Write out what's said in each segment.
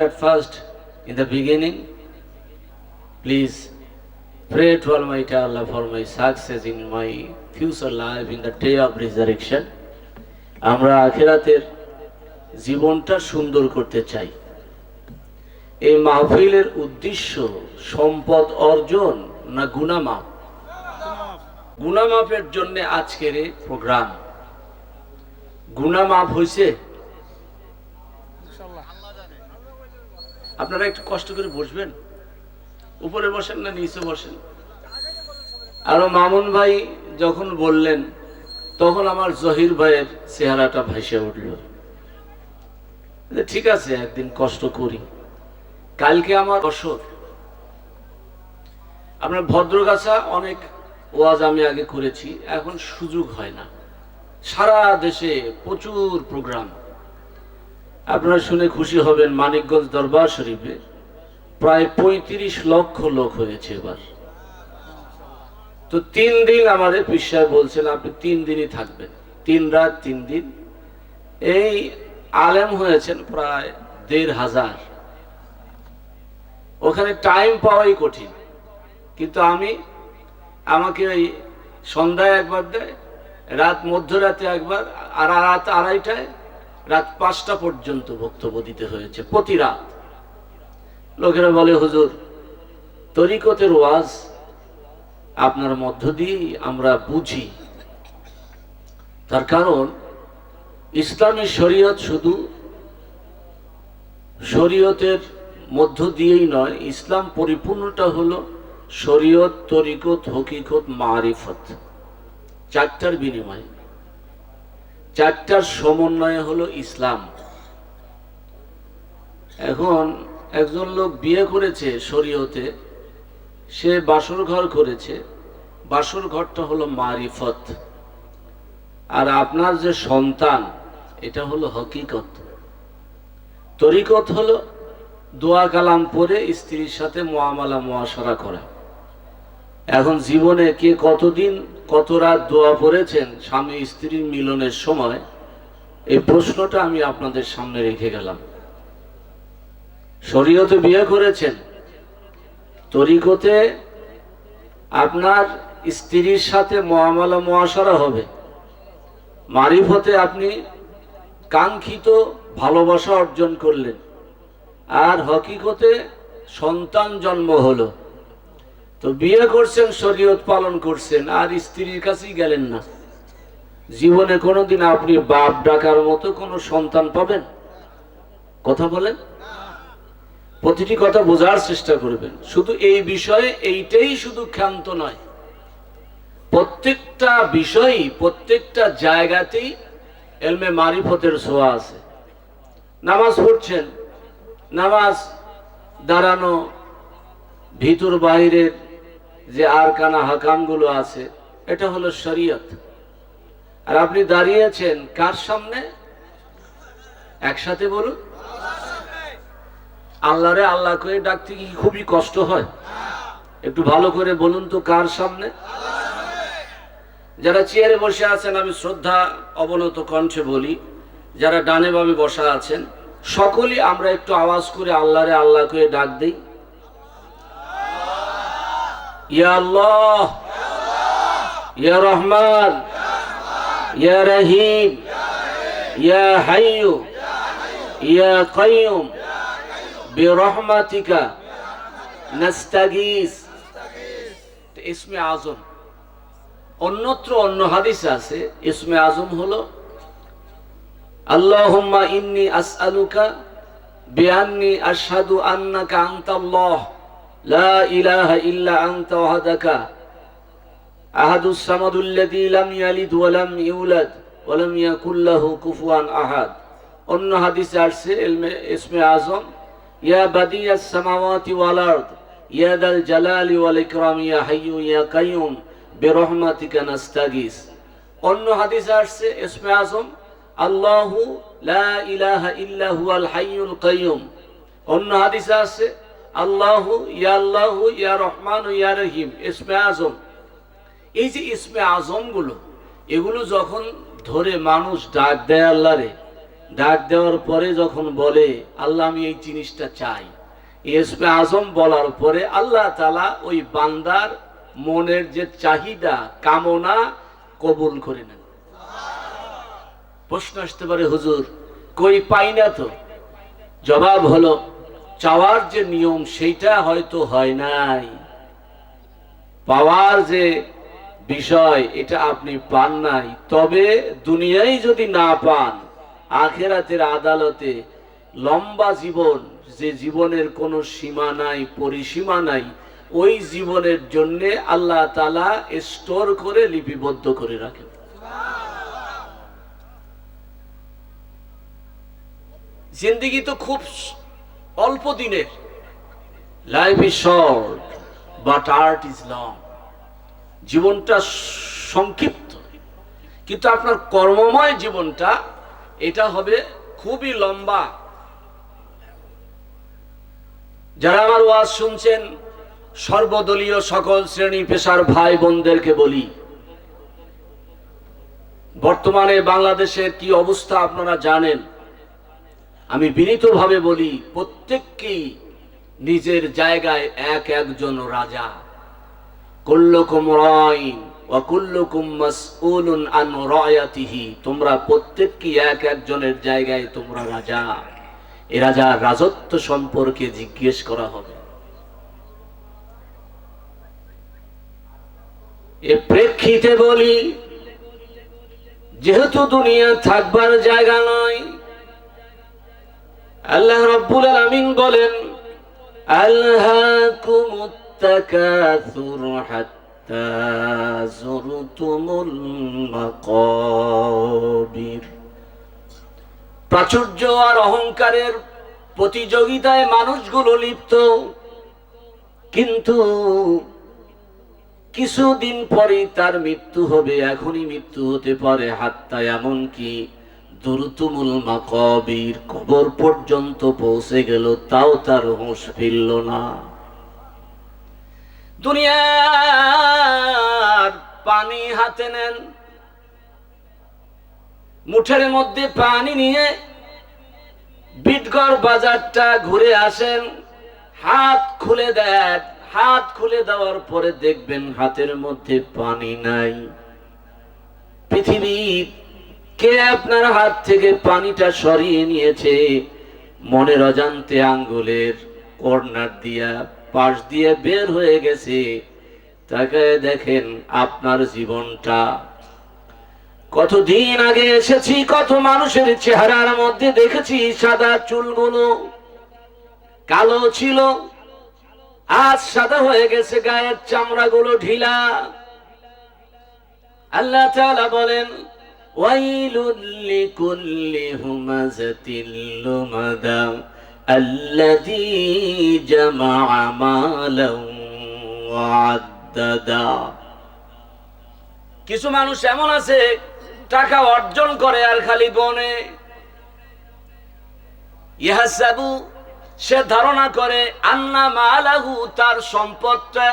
At first, in the beginning, please pray to Almighty Allah for my success in my future life in the day of resurrection. আমরা আখিরাতের জীবনটা সুন্দর করতে চাই। এই মাহফিলের উদ্দেশ্য সম্পদ অর্জন না গুনাহ মাপ? গুনাহ মাপের জন্য আজকের এই প্রোগ্রাম। গুনাহ মাপ হয়েছে? আপনারা একটু কষ্ট করে বসবেন, উপরে বসেন না নিচে বসেন। আর মামুন ভাই যখন বললেন তখন আমার জহির ভাইয়ের চেহারাটা ভেসে উঠল। ঠিক আছে, একদিন কষ্ট করি। কালকে আমার বছর আপনার ভদ্রগাছা অনেক ওয়াজ আমি আগে করেছি, এখন সুযোগ হয় না। সারা দেশে প্রচুর প্রোগ্রাম। আপনারা শুনে খুশি হবেন, মানিকগঞ্জ দরবার শরীফে প্রায় ৩৫ লক্ষ লোক হয়েছে এবার। তো ৩ দিন আমাদের পীর সাহেব বলছেন আপনি ৩ দিনই থাকবেন, ৩ রাত ৩ দিন। এই আলেম হয়েছেন প্রায় ১৫০০। ওখানে টাইম পাওয়াই কঠিন, কিন্তু আমাকে ওই সন্ধ্যায় একবার দেয়, রাত মধ্যরাতে একবার, আর রাত ২:৩০টায়, রাত ৫টা পর্যন্ত বক্তব্য দিতে হয়েছে প্রতি রাত। লোকেরা বলে হুজুর তরিকতের ওয়াজ আপনার মধ্য দিয়েই আমরা বুঝি। তার কারণ ইসলামী শরীয়ত শুধু শরীয়তের মধ্য দিয়েই নয়, ইসলাম পরিপূর্ণটা হলো শরীয়ত, তরিকত, হকিকত, মারিফত, ৪টার বিনিময়ে, ৪টার সমন্বয়ে হলো ইসলাম। এখন একজন লোক বিয়ে করেছে শরীয়তে, সে বাসর ঘর করেছে, বাসর ঘরটা হলো মারিফত। আর আপনার যে সন্তান এটা হলো হকিকত। তরিকত হলো দোয়া কালাম পড়ে স্ত্রীর সাথে মুআমালা মুআশারা করা। এখন জীবনে কে কতদিন কত রাত দোয়া পড়েছেন স্বামী স্ত্রীর মিলনের সময়, এই প্রশ্নটা আমি আপনাদের সামনে রেখে গেলাম। শরীয়তে বিয়ে করেছেন, তরিকতে আপনার স্ত্রীর সাথে মুআমালা মুআশারা হবে, মারিফতে আপনি কাঙ্ক্ষিত ভালোবাসা অর্জন করলেন, আর হকিকতে সন্তান জন্ম হলো। তো বিয়ে করছেন, শরীয়ত পালন করছেন, আর স্ত্রীর কাছেই গেলেন না। জীবনে কোনোদিন আপনি বাপ ডাকার মতো কোনো সন্তান পাবেন? কথা বলেন, প্রতিটি কথা বোঝার চেষ্টা করবেন। শুধু এই বিষয়ে এইটাই শুধু ক্ষান্ত নয়, প্রত্যেকটা বিষয়ই প্রত্যেকটা জায়গাতেই এলমে মারিফতের ছোঁয়া আছে। নামাজ পড়ছেন, নামাজ দাঁড়ানো, ভিতর বাহিরের যে আরকানা হাকামগুলো আছে, এটা হলো শরীয়ত। আর আপনি দাঁড়িয়েছেন কার সামনে? একসাথে বলুন, আল্লাহরে আল্লাহ করে ডাকতে কি খুবই কষ্ট হয়? একটু ভালো করে বলুন তো, কার সামনে? যারা চেয়ারে বসে আছেন আমি শ্রদ্ধা অবনত কণ্ঠে বলি, যারা ডানে বামে বসা আছেন সকলেই আমরা একটু আওয়াজ করে আল্লাহরে আল্লাহ করে ডাক দেই। ইয়া আল্লাহ, ইয়া রহমান, ইয়া রহিম, ইয়া হাইয়্যু, ইয়া কাইয়্যুম বিরহমাতিকা নাস্তাগীস। ইসমে আজম অন্যত্র অন্য হাদিসে আছে, ইসমে আজম হলো আল্লাহুম্মা ইন্নী আসআলুকা বিআন্নী আশহাদু আন্নাকা আনতাল্লাহ লা ইলাহা ইল্লা আনতা ওয়াহদাকা আহাদুস সামাদুল্লাযী লাম ইয়ালিদ ওয়া লাম ইউলাদ ওয়া লাম ইয়াকুল লাহু কুফুয়ান আহাদ। অন্য হাদিসে আছে ইসমে আজম ইয়া বাদিয়াস সামাওয়াতি ওয়াল আরদ ইয়া দাল জালালি ওয়াল ইকরাম ইয়া হাইয়্যু ইয়া কাইয়্যুম বিরহমাতিকা নাস্তাগীস। অন্য হাদিসে আছে ইসমে আজম আল্লাহু লা ইলাহা ইল্লা হুয়াল হাইয়ুল কাইয়্যুম। অন্য হাদিসে আছে আল্লাহু ইয়া রহমান ইয়া রহিম। ইসমে আজম, এই যে ইসমে আজমগুলো, এগুলো যখন ধরে মানুষ ডাক দেয় আল্লাহরে, ডাক দেওয়ার পরে যখন বলে আল্লাহ আমি এই জিনিসটা চাই, ইসমে আজম বলার পরে আল্লাহ তাআলা ওই বান্দার মনের যে চাহিদা কামনা কবুল করে নেন। প্রশ্ন আসতে পারে হুজুর কই পাই না তো? জবাব হলো চাওয়ার যে নিয়ম সেইটা হয়তো হয় নাই, পাওয়ার যে বিষয় এটা আপনি পান নাই। তবে দুনিয়ায় যদি না পান, আখিরাতের আদালতে লম্বা জীবন, যে জীবনের কোনো সীমা নাই, পরিসীমা নাই, ওই জীবনের জন্য আল্লাহ তাআলা স্টোর করে লিপিবদ্ধ করে রাখেন। জিন্দেগি তো খুব অল্প দিনের, life is short but art is long. জীবনটা সংক্ষিপ্ত, কিন্তু আপনার কর্মময় জীবনটা এটা হবে খুবই লম্বা। যারা আমার ওয়াজ শুনছেন, সর্বদলীয় সকল শ্রেণী পেশার ভাই বোনদেরকে বলি, বর্তমানে বাংলাদেশের কি অবস্থা আপনারা জানেন। আমি বিনীতভাবে বলি, প্রত্যেককেই নিজের জায়গায় এক একজন রাজা। কুল্লুকুম রাইন ওয়া কুল্লুকুম মাসউলুন আন রায়াতিহি। তোমরা প্রত্যেককেই এক একজনের জায়গায় তোমরা রাজা। এ রাজার রাজত্ব সম্পর্কে জিজ্ঞেস করা হবে। এ প্রেক্ষিতে বলি, যেহেতু দুনিয়া থাকবার জায়গা নয়, আল্লাহ রাব্বুল আলামিন বলেন আলহাকুমুত তাকাসুর হাত্তা যুরতুমুল মাকাবির। প্রাচুর্য আর অহংকারের প্রতিযোগিতায় মানুষগুলো লিপ্ত, কিন্তু কিছুদিন পরেই তার মৃত্যু হবে। এখনই মৃত্যু হতে পারে, হাত্তা এমনকি যুরতুমুল মাকাবির, কবর পর্যন্ত পৌঁছে গেল, তাও তার হুঁশ ফিরল না। দুনিয়ার পানি হাতে নেন, মুঠের মধ্যে পানি নিয়ে বিটগড় বাজারটা ঘুরে আসেন, হাত খুলে দেন, হাত খুলে দেওয়ার পরে দেখবেন হাতের মধ্যে পানি নাই। পৃথিবীর কে আপনার হাত থেকে পানিটা সরিয়ে নিয়েছে? মনের অজান্তে আঙ্গুলের কর্নার দিয়া পাশ দিয়ে বের হয়ে গেছে। তাকায় দেখেন আপনার জীবনটা। কতদিন আগে এসেছি, কত মানুষের চেহারার মধ্যে দেখেছি সাদা চুলগুলো কালো ছিল, আজ সাদা হয়ে গেছে, গায়ের চামড়াগুলো ঢিলা। আল্লাহ তাআলা বলেন ওয়াইলুল লিকুল্লি হুমাযাতিল লুমাযা আল্লাযী জামাআ মালান ওয়া আদ্দাদা। কিছু মানুষ এমন আছে টাকা অর্জন করে আর খালি গনে। ইয়াহসাবু, সে ধারণা করে, আন্না মালাহু, তার সম্পদটা,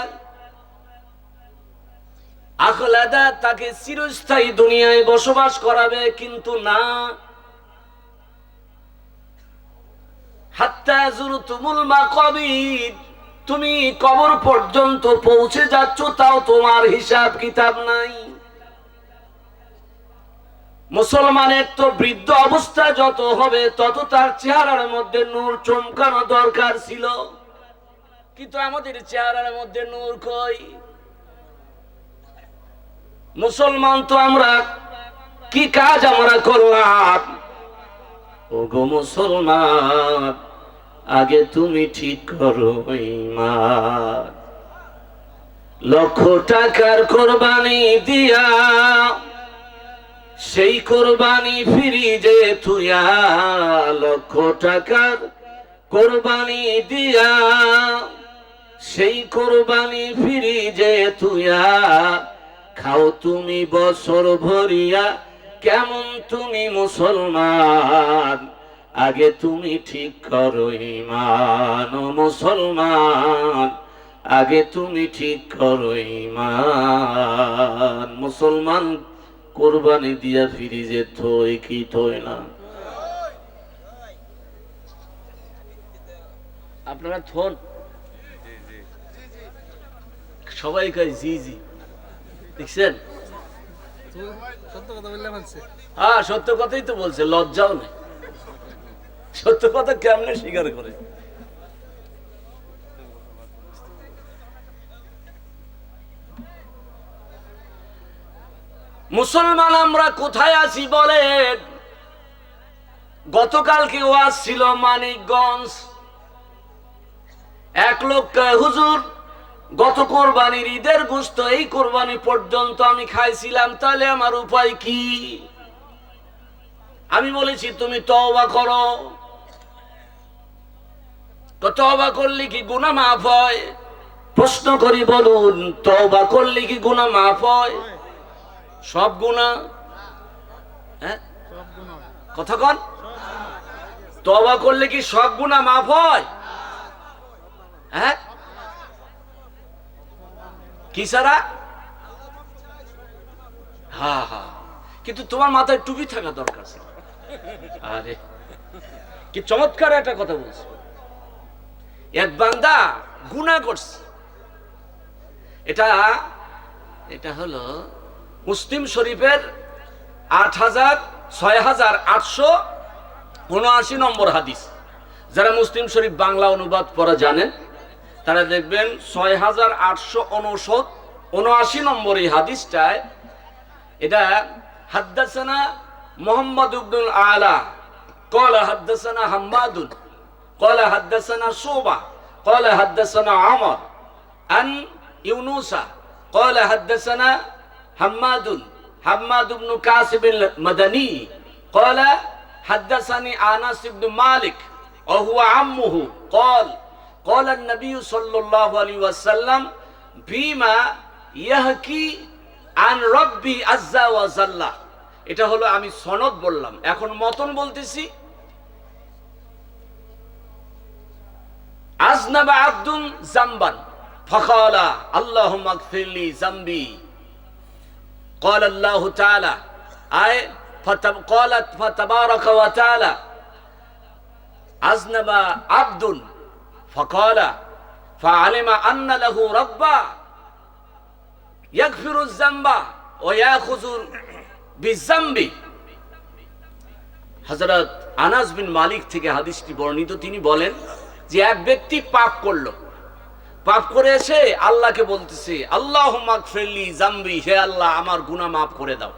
আখলাদা, তাকে চিরস্থায়ী দুনিয়ায় বসবাস করাবে, কিন্তু না। হাত্তা যুরতুমুল মাকাবির, তুমি কবর পর্যন্ত পৌঁছে যাচ্ছ, তাও তোমার হিসাব কিতাব নাই। মুসলমানের তো বৃদ্ধ অবস্থা যত হবে তত তার চেহারার মধ্যে নূর চমকানো দরকার ছিল, কিন্তু আমাদের চেহারার মধ্যে নূর কই? মুসলমান তো আমরা কি কাজ আমরা করলাম? ওগো মুসলমান, আগে তুমি ঠিক করো ঈমান। লক্ষ টাকার কোরবানি দিয়া সেই কোরবানি ফিরিজে থুয়া, লক্ষ টাকার কোরবানি দিয়া সেই কোরবানি ফিরিজে থুয়া, খাও তুমি বছর ভরিয়া, কেমন তুমি মুসলমান? আগে তুমি ঠিক করো ঈমান। ও মুসলমান, আগে তুমি ঠিক করো ঈমান। মুসলমান কোরবানি দিয়া ফিরিজে থই কি থই না? আপনারা থন সবাই কয় জি জি, দেখছেন? হ্যাঁ, সত্য কথাই তো বলছে, লজ্জাও নেই। সত্য কথা কেমনে স্বীকার করে? মুসলমান আমরা কোথায় আছি বলেন? গতকালকে ওয়াজ ছিল মানিকগঞ্জ। এক লোক হুজুর, গত কোরবানির ঈদের গোশত এই কোরবানি পর্যন্ত আমি খাইছিলাম, তাহলে আমার উপায় কি? আমি বলেছি তুমি তওবা করো। তো তওবা করলে কি গুনাহ মাফ হয়? প্রশ্ন করি, বলুন, তওবা করলে কি গুনাহ মাফ হয়? সব গুনাহ? হ্যাঁ, কথা কন। তওবা করলে কি সব গুনাহ মাফ হয়? হ্যাঁ, কি ছাড়া? হ্যাঁ হ্যাঁ, কিন্তু তোমার মাথায় টুপি থাকা দরকার ছিল। আরে কি চমৎকার একটা কথা বলছে। এক বান্দা গুনাহ করছে, এটা হলো মুসলিম শরীফের 6879 নম্বর হাদিস। যারা মুসলিম শরীফ বাংলা অনুবাদ পড়া জানেন তারা দেখবেন 6879 নম্বর এই হাদিসটায় এটা হাদ্দাসানা মুহাম্মদ ইবনুল আলা ক্বালা হাদ্দাসানা হাম্মাদুন ক্বালা হাদ্দাসানা শুবা ক্বালা হাদ্দাসানা আমর আন ইউনুসা ক্বালা হাদ্দাসানা হাম্মাদ ইবনু কাসিব আল-মাদানী ক্বালা হাদ্দাসানি আনাস ইবনু মালিক ওয়া হুয়া আম্মুহু قال النبي صلى الله عليه وسلم بما يحكي عن ربي عز وجل। এটা হলো আমি সনদ বললাম, এখন মতন বলতেছি। আজনাবা আব্দুন জামবান ফাকালা আল্লাহুম্মা গফিরলি জামবি قال الله تعالى আয় قالت فتبارك وتعالى আজনাবা আব্দুন فقال فعلم أن له ربا يغفر الذنب ويأخذ بالذنب। হযরত আনাস বিন মালিক থেকে হাদিসটি বর্ণিত। তিনি বলেন যে এক ব্যক্তি পাপ করলো, পাপ করে এসে আল্লাহকে বলতেছে আল্লাহুম্মা গফিরলি জামবি, হে আল্লাহ আমার গুনাহ মাফ করে দাও।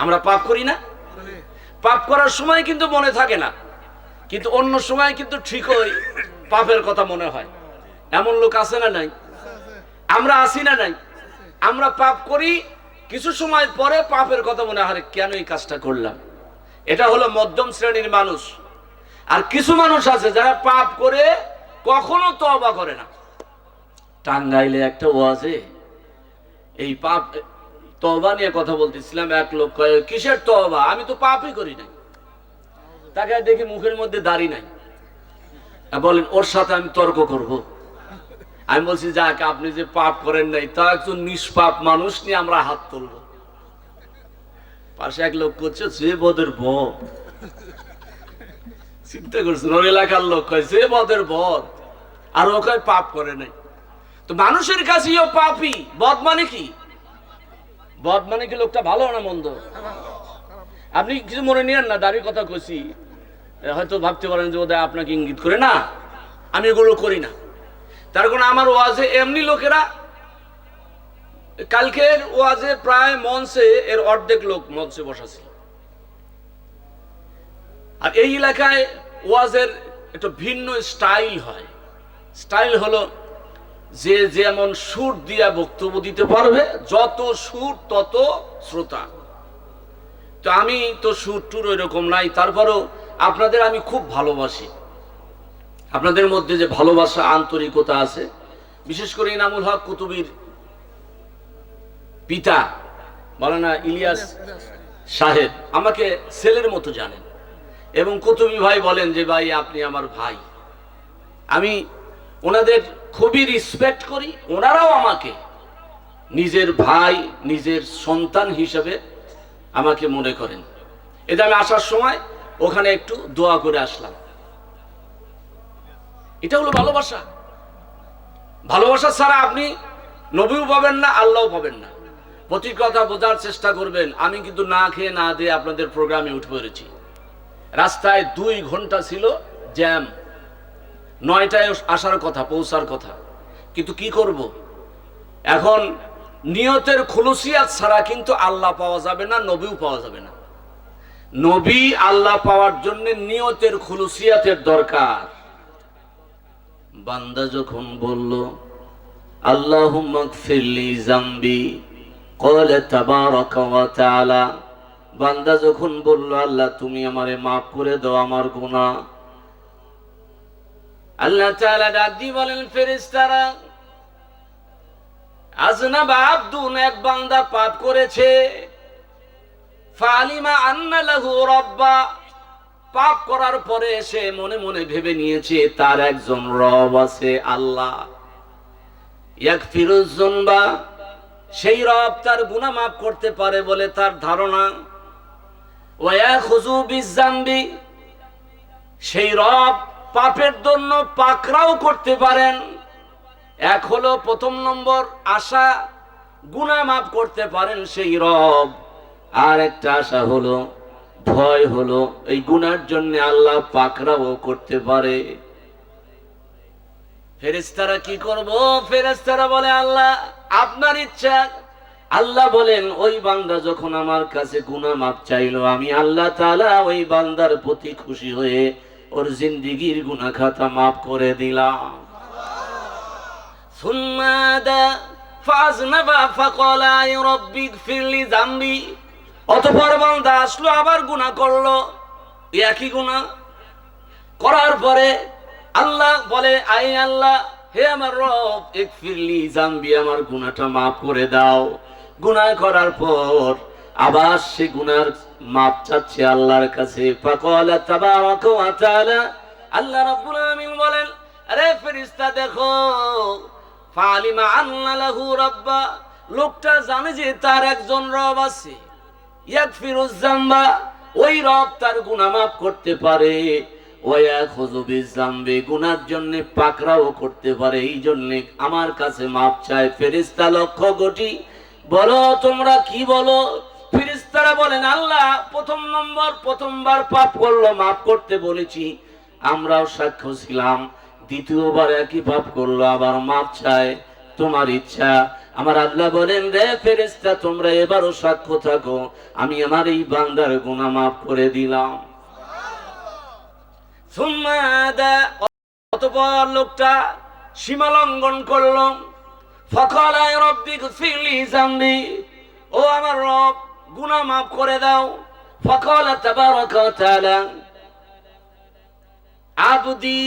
আমরা পাপ করি না? পাপ করার সময় কিন্তু মনে থাকে না, কিন্তু অন্য সময় কিন্তু ঠিকই পাপের কথা মনে হয়। এমন লোক আছে না নাই? আমরা আছি না নাই? আমরা পাপ করি, কিছু সময় পরে পাপের কথা মনে হয়, কেন এই কাজটা করলাম। এটা হলো মধ্যম শ্রেণীর মানুষ। আর কিছু মানুষ আছে যারা পাপ করে কখনো তওবা করে না। টাঙ্গাইলে একটা ওয়াজে এই পাপ তওবা নিয়ে কথা বলতেছিলাম। এক লোক কয় কিসের তওবা, আমি তো পাপই করি নাই। তাকে দেখি মুখের মধ্যে দাড়ি নাই, বলেন ওর সাথে আমি তর্ক করব? আমি বলছি যাক, আপনি যে পাপ করেন নাই তা একজন নিষ্পাপ মানুষ নিয়ে আমরা হাত তুলব। পাশে এক লোক করছে যে বদের বদ। চিন্তা করছেন, ওর এলাকার লোক কয় যে বদের বদ, আর ও কয় পাপ করে নাই। তো মানুষের কাছে পাপি। বদ মানে কি? বদ মানে কি লোকটা ভালো না মন্দ? আপনি কিছু মনে নিয়েন না, দাঁড়িয়ে কথা কইছি, হয়তো ভাবতে পারেন যে ওদের আপনাকে ইঙ্গিত করে। না, আমি এগুলো করি না। তার কারণ আমার ওয়াজে এমনি লোকেরা, কালকের ওয়াজে প্রায় মঞ্চে এর অর্ধেক লোক মঞ্চে বসা ছিল। আর এই এলাকায় ওয়াজের একটা ভিন্ন স্টাইল হয়। স্টাইল হলো যে যেমন সুর দিয়া বক্তব্য দিতে পারবে, যত সুর তত শ্রোতা। তো আমি তো সুর টুর ওই রকম নাই, তারপরেও আপনাদের আমি খুব ভালোবাসি। আপনাদের মধ্যে যে ভালোবাসা আন্তরিকতা আছে, বিশেষ করে ইনামুল হক কুতুবীর পিতা মাওলানা ইলিয়াস সাহেব আমাকে ছেলের মতো জানেন, এবং কুতুবী ভাই বলেন যে ভাই আপনি আমার ভাই। আমি ওনাদের খুবই রেসপেক্ট করি, ওনারাও আমাকে নিজের ভাই, নিজের সন্তান হিসেবে আমাকে মনে করেন। এটা আমি আসার সময় ওখানে একটু দোয়া করে আসলাম। এটা হলো ভালোবাসা। ভালোবাসা ছাড়া আপনি নবীও পাবেন না, আল্লাহও পাবেন না। প্রতি কথা বোঝার চেষ্টা করবেন। আমি কিন্তু না খেয়ে না দিয়ে আপনাদের প্রোগ্রামে উঠে পড়েছি। রাস্তায় 2 ঘন্টা ছিল জ্যাম, 9টায় আসার কথা, পৌঁছার কথা, কিন্তু কি করব। এখন নিয়তের খুলুসিয়াত ছাড়া কিন্তু আল্লাহ পাওয়া যাবে না, নবীও পাওয়া যাবে না। নবী আল্লাহ পাওয়ার জন্য নিয়তের খুলুসিয়াতের দরকার। বান্দা যখন বলল আল্লাহুম্মা গফিরলি যামবি ক্বালা তাবারাকা ওয়া তাআলা, বান্দা যখন বলল আল্লাহ তুমি আমারে মাফ করে দাও আমার গুনাহ, আল্লাহ তাআলা ডাক দিয়ে বলেন ফেরেশতারা, আযনাবা আবদুন, এক বান্দা পাপ করেছে, ফালিমা আন্না লাহু রাব্বা, পাপ করার পরে সে মনে মনে ভেবে নিয়েছে তার একজন রব আছে, আল্লাহ। ইয়াগফিরুয যুনবা, সেই রব তার গুনাহ মাফ করতে পারে বলে তার ধারণা। ওয়া ইয়াখুযু বিয-যামবি, সেই রব পাপের জন্য পাকড়াও করতে পারেন। এক হলো প্রথম নম্বর আশা, গুনাহ মাফ করতে পারেন সেই রব। আর একটা আশা হলো, ভয় হলো, এই গুনার জন্য আল্লাহ পাকড়াও করতে পারে। ফেরেশতারা কি করব? ফেরেশতারা বলে আল্লাহ আপনার ইচ্ছা। আল্লাহ বলেন ওই বান্দা যখন আমার কাছে গুনাহ মাফ চাইলো, আমি আল্লাহ তাআলা ওই বান্দার প্রতি খুশি হয়ে ওর জিন্দেগীর গুনাহ খাতা মাফ করে দিলাম। সুম্মা দা ফাজনাবা ফাকালা ইয়া রাব্বি গফিরলি যামবি, অতঃপর বান্দা আসলো আবার গুনাহ করলো, একই গুনাহ করার পরে আল্লাহ বলে আই আল্লাহ, হে আমার রব ইগফিরলি যামবি, আমার গুনাহটা মাফ করে দাও। গুনাহ করার পর আবার সে গুনার মাপ চাচ্ছে আল্লাহর কাছে। ফাকালা তাবারাকা ওয়া তাআলা, আল্লাহ রাব্বুল আলামিন বলেন আরে ফেরেশতা দেখো, ফালিমা আন্না লাহু রাব্বা, লোকটা জানে যে তার একজন রব আছে। ইয়াগফিরুয যামবা, ওই রব তার গুনাহ মাফ করতে পারে। ওয়া ইয়াখুযু বিয-যামবি, গুনার জন্য পাকড়াও করতে পারে, এই জন্য আমার কাছে মাপ চায়। ফেরেশতা লক্ষ কোটি, বলো তোমরা কি বলো? ফেরেশতারা বলেন আল্লাহ প্রথমবার পাপ করলো, মাফ করতে বলেছি, আমরাও সাক্ষ্য ছিলাম। দ্বিতীয়বার একই পাপ করলো, আবার মাফ চায়, তোমার ইচ্ছা। আমার আল্লাহ বলেন রে ফেরেশতা, তোমরা এবারও সাক্ষ্য থাকো, আমি আমার এই বান্দার গুনাহ মাফ করে দিলাম। অতঃপর লোকটা সীমা লঙ্ঘন করলো। ফাকালা ইয়া রাব্বি গফিরলি যামবি, ও আমার রব গুনাহ মাফ করে দাও। ফাকালা তাবারাকা ওয়া তাআলা আবদি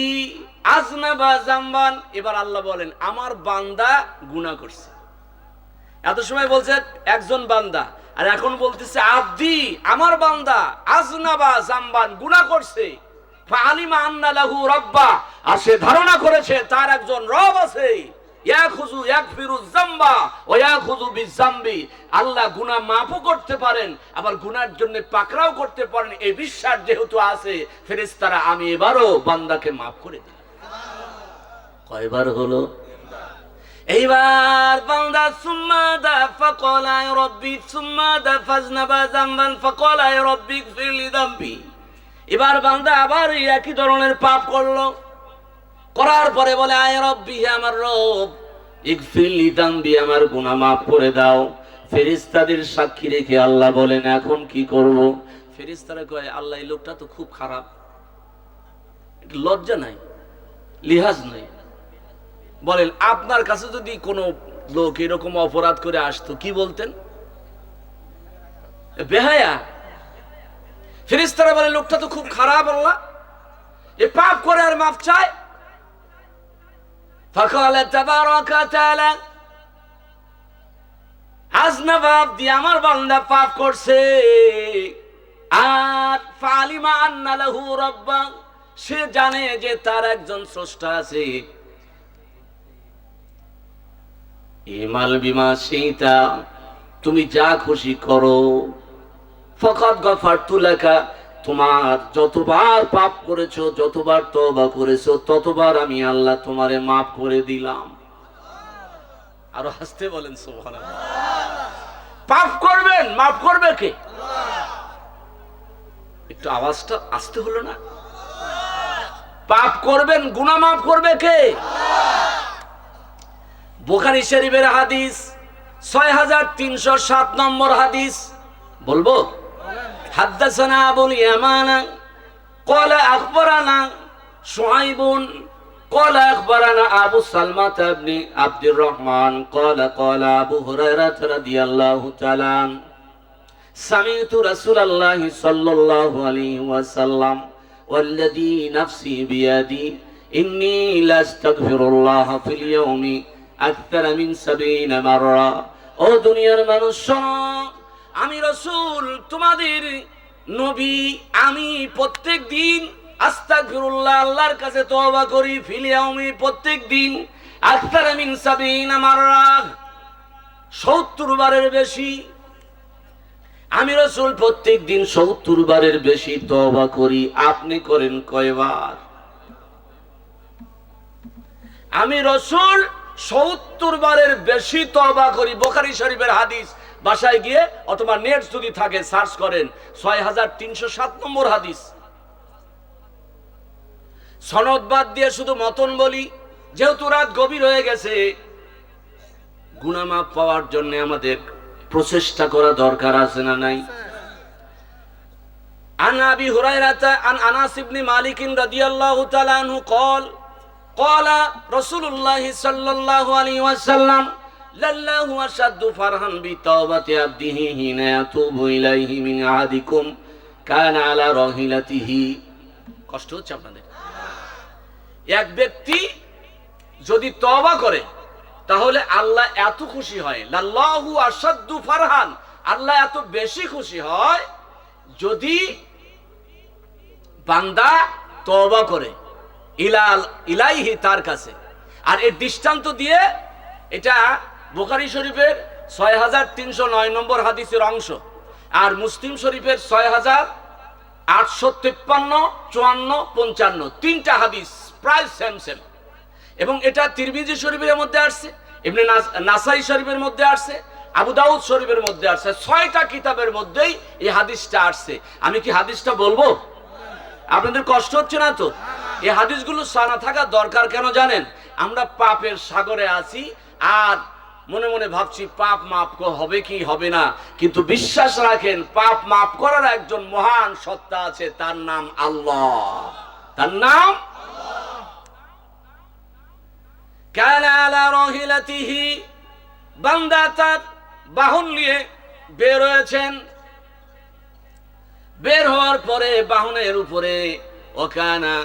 আযনাবা যামবান, এবার আল্লাহ বলেন আমার বান্দা গুনাহ করছে। এত সময় বলছে একজন বান্দা, আর এখন বলতেছে আবদি, আমার বান্দা আযনাবা যামবান, গুনাহ করছে। ফালিমা আন্না লাহু রাব্বা, আর সে ধারণা করেছে তার একজন রব আছে। ইয়াখুযু ইয়াগফিরুয যামবা ওয়া ইয়াখুযু বিয-যামবি, আল্লাহ গুনাহ মাফও করতে পারেন, আবার গুনার জন্য পাকড়াও করতে পারেন, এই বিশ্বাস যেহেতু আছে ফেরেশতারা আমি এবারও বান্দাকে মাফ করে দিই। কয়বার হলো? এইবার বান্দা সুম্মা দা ফাকালা ইয়া রাব্বি সুম্মা দা ফাজনাবা যামবান ফাকালা ইয়া রাব্বি গফিরলি যামবি, এবার বান্দা আবার একই ধরনের পাপ করলো। করার পরে বলে আয় রব্বি, হে আমার রব ইগফিরলি যামবি, আমার গুনাহ মাফ করে দাও। ফেরেশতাদের সাক্ষী রেখে আল্লাহ বলেন এখন কি করব? ফেরেশতারা কয় আল্লাহ এই লোকটা তো খুব খারাপ, একটু লজ্জা নাই, লিহাজ নাই। বলেন আপনার কাছে যদি কোনো লোক এরকম অপরাধ করে আসতো কি বলতেন? বেহায়া। ফেরেশতারা বলে লোকটা তো খুব খারাপ, আল্লাহ এ পাপ করে আর মাফ চায়। ফাকালা তাবারাকা ওয়া তাআলা আযনাবা আবদি, আমার বান্দা পাপ করছে, আর ফালিমা আন্না লাহু রাব্বা, সে জানে যে তার একজন স্রষ্টা আছে। ইমাল বিমা শিতা, তুমি যা খুশি করো। ফাকাদ গাফারতু লাকা, তোমার যতবার পাপ করেছো, যতবার তওবা করেছো, ততবার আমি আল্লাহ তোমারে মাফ করে দিলাম। আরো হাসতে বলেন সুবহানাল্লাহ। পাপ করবেন, মাফ করবে কে? একটু আওয়াজটা আসতে হলো না? পাপ করবেন, গুনাহ মাফ করবে কে? বুখারী শরীফের হাদিস 6307 নম্বর হাদিস বলবো। হাদাসানা আবুল ইয়ামানা قال اخبرنا شعيب قال اخبرنا ابو سلمة بن عبد الرحمن قال قال ابو هريرة رضي الله تعالى عنه سمعت رسول الله صلى الله عليه وسلم والذي نفسي بيدي إني لاستغفر الله في اليوم أكثر من 70 مرة। ও দুনিয়ার মানুষ শোনো, আমি রাসূল তোমাদের নবী, আমি প্রত্যেক দিন আস্তাগফিরুল্লাহ, আল্লাহর কাছে তওবা করি, ফিল ইয়াউমি, প্রত্যেক দিন, আকতার মিন 70 মাররা, 70 বারের বেশি। আমি রাসূল প্রত্যেক দিন 70 বারের বেশি তওবা করি। আপনি করেন কয়বার? আমি রাসূল 70 বারের বেশি তওবা করি। বুখারী শরীফের হাদিস, বাসায় গিয়ে অথবা নেট যদি থাকে সার্চ করেন, 6307 নম্বর হাদিস। সনদ বাদ দিয়ে শুধু মতন বলি, যেহেতু রাত গভীর হয়ে গেছে, গুনাহ মাফ পাওয়ার জন্য আমাদের প্রচেষ্টা করা দরকার আছে না নাই? আন আবি হুরায়রাতা আন আনাস ইবনে মালিক রাদিয়াল্লাহু তাআলা আনহু قال قال رسول الله صلى الله عليه وسلم لله أشد فرحا بتوبة عبده حين يتوب إليه من أحدكم كان على راحلته। কষ্ট হচ্ছে আপনাদের? এক ব্যক্তি যদি তওবা করে তাহলে আল্লাহ এত খুশি হয়, লাল্লাহু আশাদ্দু ফারহান, আল্লাহ এত বেশি খুশি হয় যদি বান্দা তওবা করে ইলাইহি, তার কাছে। আর এর দৃষ্টান্ত দিয়ে, এটা বুখারী শরীফের 6309 নম্বর হাদিসের অংশ, আর মুসলিম শরীফের 6853, 54, 55, তিনটা হাদিস প্রায় সেম সেম। এবং এটা তিরমিজি শরীফের মধ্যে আসছে, ইবনে নাসাই শরীফের মধ্যে আসছে, আবু দাউদ শরীফের মধ্যে আসছে, 6টা কিতাবের মধ্যেই এই হাদিসটা আসছে। আমি কি হাদিসটা বলবো? আপনাদের কষ্ট হচ্ছে না তো? এই হাদিসগুলো জানা থাকা দরকার। কেন জানেন? আমরা পাপের সাগরে আছি আর মনে মনে ভাবছি পাপ মাফ হবে কি হবে না, কিন্তু বিশ্বাস রাখেন পাপ মাফ করার একজন মহান সত্তা আছে, তার নাম আল্লাহ। তার নাম কানা আলা রাহিলাতিহি, বান্দা তার বাহন নিয়ে বের হয়েছেন। বের হওয়ার পরে বাহনের উপরে ওয়াকানা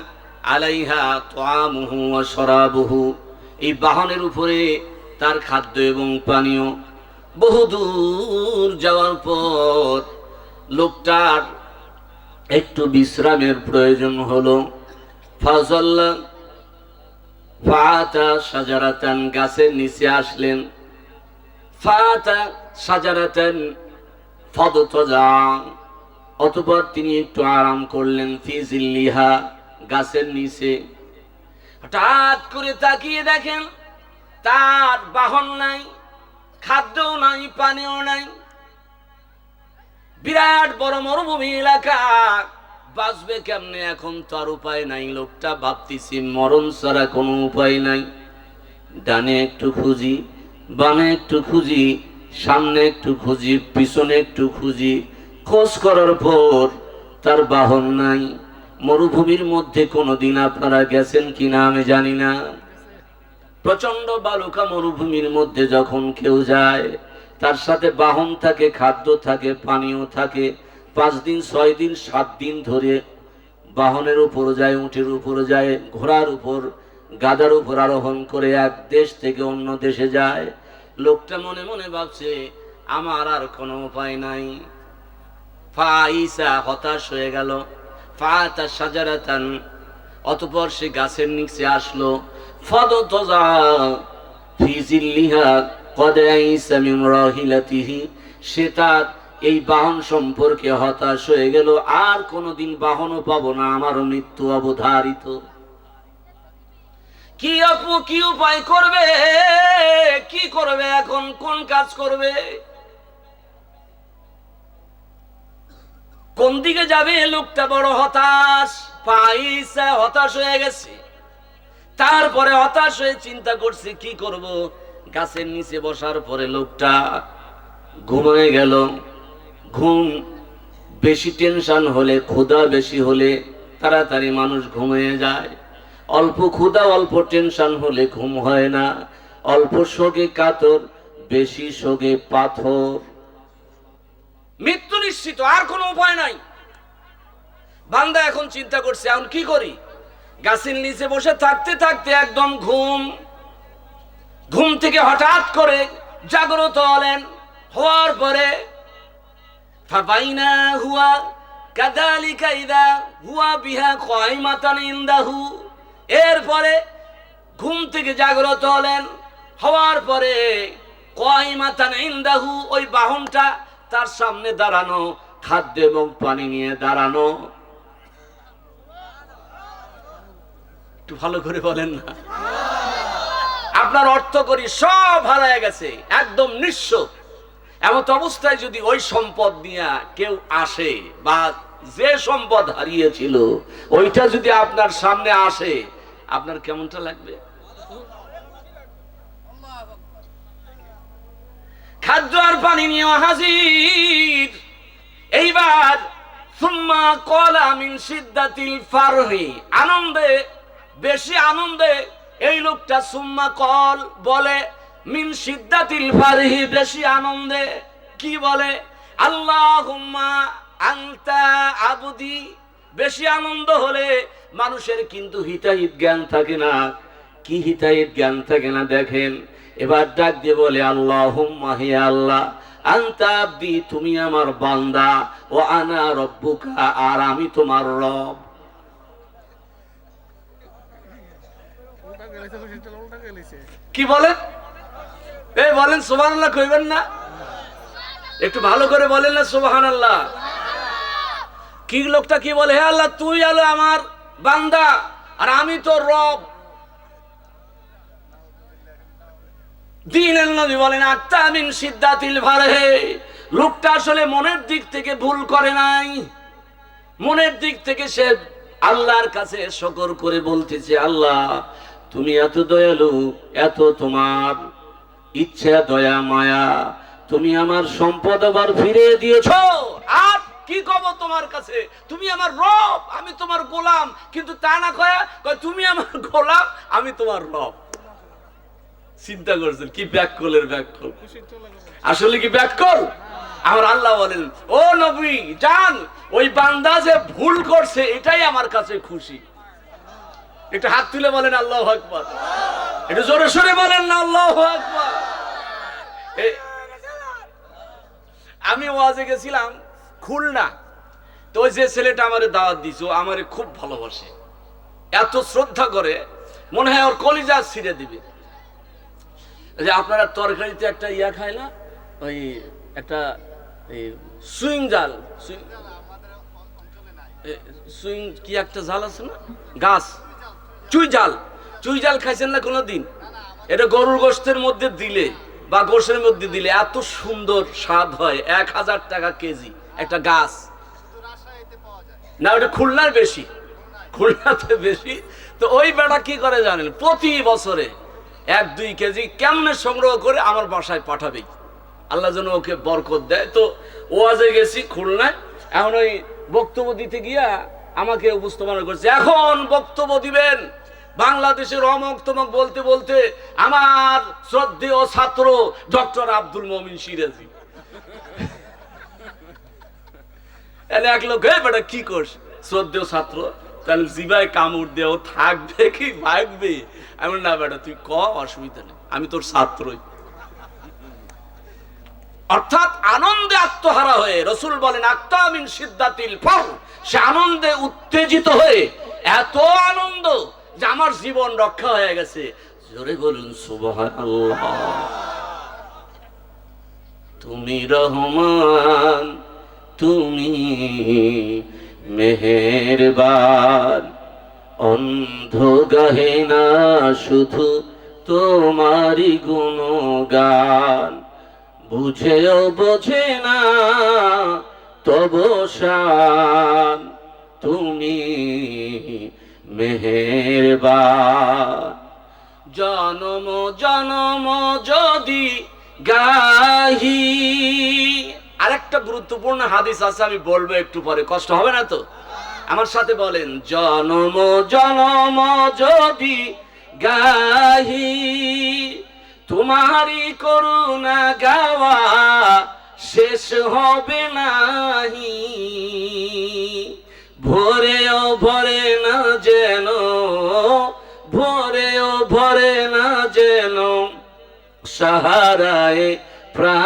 আলাইহা তাআমুহু ওয়া শরাবুহু, এই বাহনের উপরে তার খাদ্য এবং পানীয়। বহুদূর যাওয়ার পর লোকটার একটু বিশ্রামের প্রয়োজন হলো। ফাজাল্লা ফাতা শাজারাতান, গাছের নিচে আসলেন। ফাতা শাজারাতান ফাদতাজা, অতঃপর তিনি একটু আরাম করলেন। ফি জিল্লিহা, গাছের নিচে। হঠাৎ করে তাকিয়ে দেখেন তার বাহন নাই, খাদ্যও নাই, পানিও নাই। বিরাট বড় মরুভূমি এলাকা, বাঁচবে কেমনে? এখন তো আর উপায় নাই। লোকটা ভাবতেছি মরণ ছাড়া কোনো উপায় নাই। ডানে একটু খুঁজি, বামে একটু খুঁজি, সামনে একটু খুঁজি, পিছনে একটু খুঁজি। খোঁজ করার পর তার বাহন নাই। মরুভূমির মধ্যে কোনোদিন আপনারা গেছেন কিনা আমি জানি না। প্রচন্ড বালুকা মরুভূমির মধ্যে যখন কেউ যায়, তার সাথে বাহন থাকে, খাদ্য থাকে, পানীয় থাকে। 5 দিন 6 দিন 7 দিন ধরে বাহনের উপর যায়, উটের উপর যায়, ঘোড়ার উপর, গাধার উপর আরোহণ করে এক দেশ থেকে অন্য দেশে যায়। লোকটা মনে মনে ভাবছে আমার আর কোনো উপায় নাই। ফাইসা, হতাশ হয়ে গেল। ফাতা শাজারাতান, অতঃপর সে গাছের নিচে আসলো। ফাদতাজা ফি জিল্লিহা কদ আইসা মিন রাহিলাতিহি, সে তার এই বাহন সম্পর্কে হতাশ হয়ে গেল, আর কোনোদিন বাহনও পাবো না, আমারও মৃত্যু অবধারিত। কি আপু কি উপায় করবে, কি করবে এখন, কোন কাজ করবে, কোন দিকে যাবে? লোকটা বড় হতাশ, পয়সা হতাশ হয়ে গেছে। তারপরে হতাশ হয়ে চিন্তা করছে কি করব। গাছের নিচে বসার পরে লোকটা ঘুমিয়ে গেল। ঘুম বেশি টেনশন হলে, ক্ষুধা বেশি হলে তাড়াতাড়ি মানুষ ঘুমিয়ে যায়। অল্প ক্ষুধা অল্প টেনশন হলে ঘুম হয় না। অল্প শোকে কাতর, বেশি শোকে পাথর। মৃত্যু নিশ্চিত, আর কোনো উপায় নাই। বান্দা এখন চিন্তা করছে এখন কি করি। গাছের নিচে বসে থাকতে থাকতে একদম ঘুম থেকে হঠাৎ করে জাগ্রত হলেন। হওয়ার পরে ফাবাইনা হুয়া কাযালিকা ইযা হুয়া বিহা কায়মাতান ইনদাহু, এরপরে ঘুম থেকে জাগ্রত হলেন। হওয়ার পরে কায়মাতান ইনদাহু, ওই বাহনটা তার সামনে দাঁড়ানো, খাদ্য এবং পানি নিয়ে দাঁড়ানো। একটু ভালো করে বলেন না। আপনার অর্থ করি সব হারায় গেছে, একদম নিঃস্ব। এমত অবস্থায় যদি ওই সম্পদ নিয়ে কেউ আসে, বা যে সম্পদ হারিয়েছিল ওইটা যদি আপনার সামনে আসে, আপনার কেমনটা লাগবে? খাদ্য আর পানি নিয়ে হাজির। এইবার সুম্মা ক্বালা মিন শিদ্দাতিল ফারহি, আনন্দে, বেশি আনন্দে এই লোকটা সুম্মা কল বলে, মিন শিদ্দাতিল ফারহি, বেশি আনন্দে কি বলে? আল্লাহুম্মা আনতা আবদি। বেশি আনন্দ হলে মানুষের কিন্তু হিতাহিত জ্ঞান থাকে না। কি হিতাহিত জ্ঞান থাকে না দেখেন। এবার ডাক দিয়ে বলে আল্লাহুম্মা, হে আল্লাহ, আনতা আবদি, তুমি আমার বান্দা, ও আনা রব্বুকা, আর আমি তোমার রব। কি বলেন? এই বলেন সুবহানাল্লাহ, কইবেন না? একটু ভালো করে বলেন না সুবহানাল্লাহ। কি লোকটা কি বলে? হে আল্লাহ, তুই হলো আমার বান্দা আর আমি তোর রব। দ্বীনের নবী বলেন আত্তা মিন শিদ্দাতিল ফারহি। লোকটা আসলে মনের দিক থেকে ভুল করে নাই। মনের দিক থেকে সে আল্লাহর কাছে শুকর করে বলতেছে, আল্লাহ তুমি এত দয়ালু, এত তোমার ইচ্ছা, দয়া, মায়া, তুমি আমার সম্পদ আবার ফিরে দিয়েছো। আর কি কব তোমার কাছে? তুমি আমার রব, আমি তোমার গোলাম। কিন্তু তা না কয় তুমি আমার গোলাম, আমি তোমার রব। চিন্তা করছেন কি ব্যাককলের ব্যাককল? আসলে কি ব্যাককল? আমার আল্লাহ বলেন, ও নবী জান, ওই বান্দা যে ভুল করছে এটাই আমার কাছে খুশি। একটু হাত তুলে বলেন আল্লাহু আকবার। একটু জোরে সোরে বলেন না আল্লাহু আকবার। আমি ওয়াজে গেছিলাম খুলনা। তো ওই যে ছেলেটা আমারে দাওয়াত দিছো, আমারে খুব ভালোবাসে, এত শ্রদ্ধা করে, মনে হয় ওর কলিজা ছিঁড়ে দিবে। যে আপনারা তরকারিতে একটা ইয়া খায় না, ওই একটা সুইং জাল, সুইং কি একটা জাল আছে না, গাছ, চুই জাল। চুই জাল খাইছেন না কোনোদিন? এটা গরুর গোশতের মধ্যে দিলে বা গোশের মধ্যে দিলে এত সুন্দর স্বাদ হয়। 1000 টাকা কেজি একটা গাছ। না ওটা খুলনার বেশি, খুলনাতে বেশি। তো ওই বেটা কি করে জানেন? প্রতি বছরে 1-2 কেজি কেমনে সংগ্রহ করে আমার বাসায় পাঠাবেই, আল্লাহ যেন ওকে বরকত দেয়। তো ওয়াজে গেছি খুলনায়। এখন ওই বক্তব্য দিতে গিয়া আমাকে উপস্থাপন করছে, এখন বক্তব্য দিবেন বাংলাদেশের অমক তমক বলতে বলতে আমার শ্রদ্ধেয় ছাত্র ডক্টর আব্দুল মমিন সিরাজি। এক লোক, হে বেটা কি করছ? শ্রদ্ধেয় ছাত্র, তাহলে জিবায় কামড় দেও, থাকবে কি ভাগবে? আমি না বেটা তুই ক, অসুবিধা নেই, আমি তোর ছাত্রই। অর্থাৎ আনন্দে আত্মহারা হয়ে, রাসূল বলেন আত্তা মিন শিদ্দাতিল ফার, সে আনন্দে উত্তেজিত হয়ে, এত আনন্দ যে আমার জীবন রক্ষা হয়ে গেছে। জোরে বলুন সুবহানাল্লাহ। তুমি রহমান, তুমি মেহেরবান। অন্ধ গাহে না শুধু তোমারি গুণগান, বুঝেও বোঝে না তব শান, তুমি মেহেরবান। জনম জনম যদি গাহি, আরেকটা গুরুত্বপূর্ণ হাদিস আছে, আমি বলবো একটু পরে, কষ্ট হবে না তো? আমার সাথে বলেন, জনম জনম যদি গাহি, তোমারি করুণা গাওয়া শেষ হবে নাহি। ভোরেও ভরে না যেন, ভোরেও ভরে না যেন সাহারায় প্রাণ,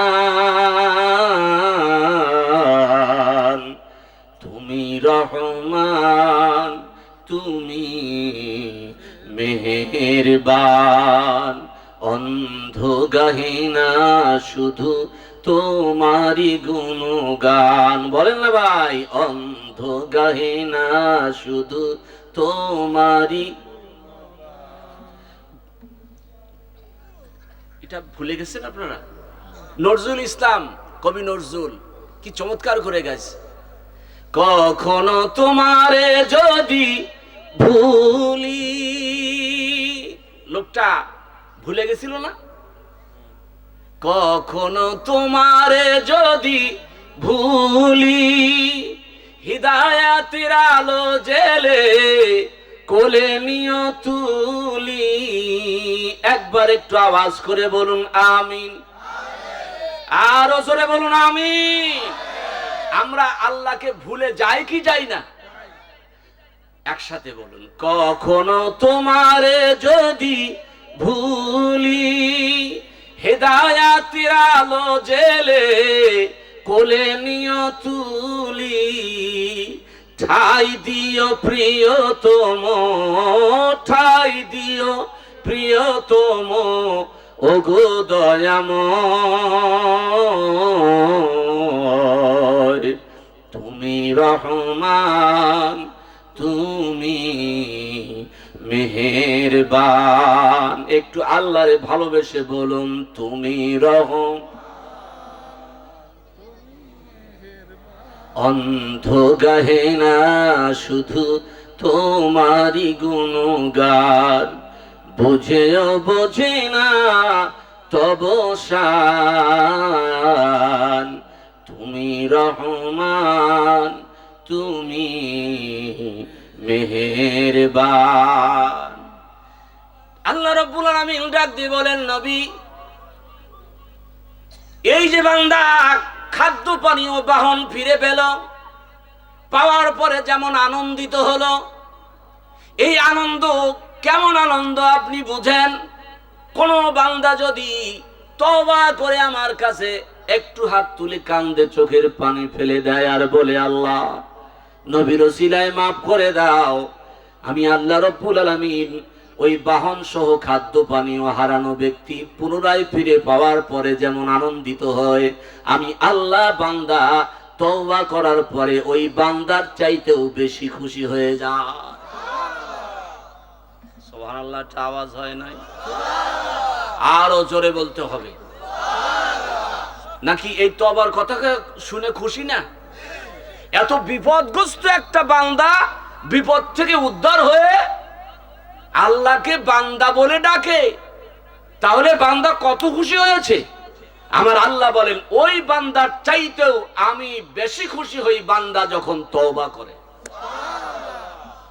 তুমি রহমান, তুমি মেহেরবান। অন্ধ গাহে না শুধু তোমারি গুণগান, বলেন না ভাই, অন্ধ গাহে না শুধু তোমারি। এটা ভুলে গেছেন আপনারা? নজরুল ইসলাম, কবি নজরুল কি চমৎকার করে গেছে, কখনো তোমারে যদি ভুলি, লোকটা ভুলে গেছিল না? কখনো তোমারে যদি ভুলি, হিদায়াতের আলো জেলে কোলে নিও তুলি। একবার একটু আওয়াজ করে বলুন আমিন, আরো জোরে বলুন আমিন। আমরা আল্লাহকে ভুলে যাই কি যাই না? একসাথে বলুন, কখনো তোমারে যদি ভুলি, হেদায়াতের আলো জেলে কোলে নিও তুলি। ঠাই দিও প্রিয়তম, ঠাই দিও প্রিয়তম, ওগো দয়াময়। তুমি রহমান, তুমি মেহেরবান। একটু আল্লাহরে ভালোবেসে বলুন, তুমি রহম। অন্ধ গাহে না শুধু তোমারি গুণগান, বুঝেও বোঝে না তব শান, তুমি রহমান, তুমি মেহেরবান। আল্লাহ রাব্বুল আলামিন ডাক দিয়ে বলেন, নবী, এই যে বান্দা খাদ্য পানীয় বাহন ফিরে পেল, পাওয়ার পরে যেমন আনন্দিত হলো, এই আনন্দ কেমন আনন্দ আপনি বুঝেন? কোন বান্দা যদি তওবা করে আমার কাছে একটু হাত তুলে কান্দে, চোখের পানি ফেলে দেয় আর বলে, আল্লাহ নবীর ওসিলায় মাফ করে দাও, আমি আল্লাহ রাব্বুল আলামিন ওই বাহন সহ খাদ্য পানীয় হারানো ব্যক্তি পুনরায় ফিরে পাওয়ার পরে যেমন আনন্দিত হয়, আমি আল্লাহ বান্দা তওবা করার পরে ওই বান্দার চাইতেও বেশি খুশি হয়ে যায়। সুবহানাল্লাহ, আওয়াজ হয় নাই? আরো জোরে বলতে হবে নাকি? এই তওবার কথাকে শুনে খুশি না? এত বিপদগ্রস্ত একটা বান্দা বিপদ থেকে উদ্ধার হয়ে আল্লাহকে বান্দা বলে ডাকে, তাহলে বান্দা কত খুশি হয়েছে। আমার আল্লাহ বলেন, ওই বান্দার চাইতেও আমি বেশি খুশি হই বান্দা যখন তওবা করে।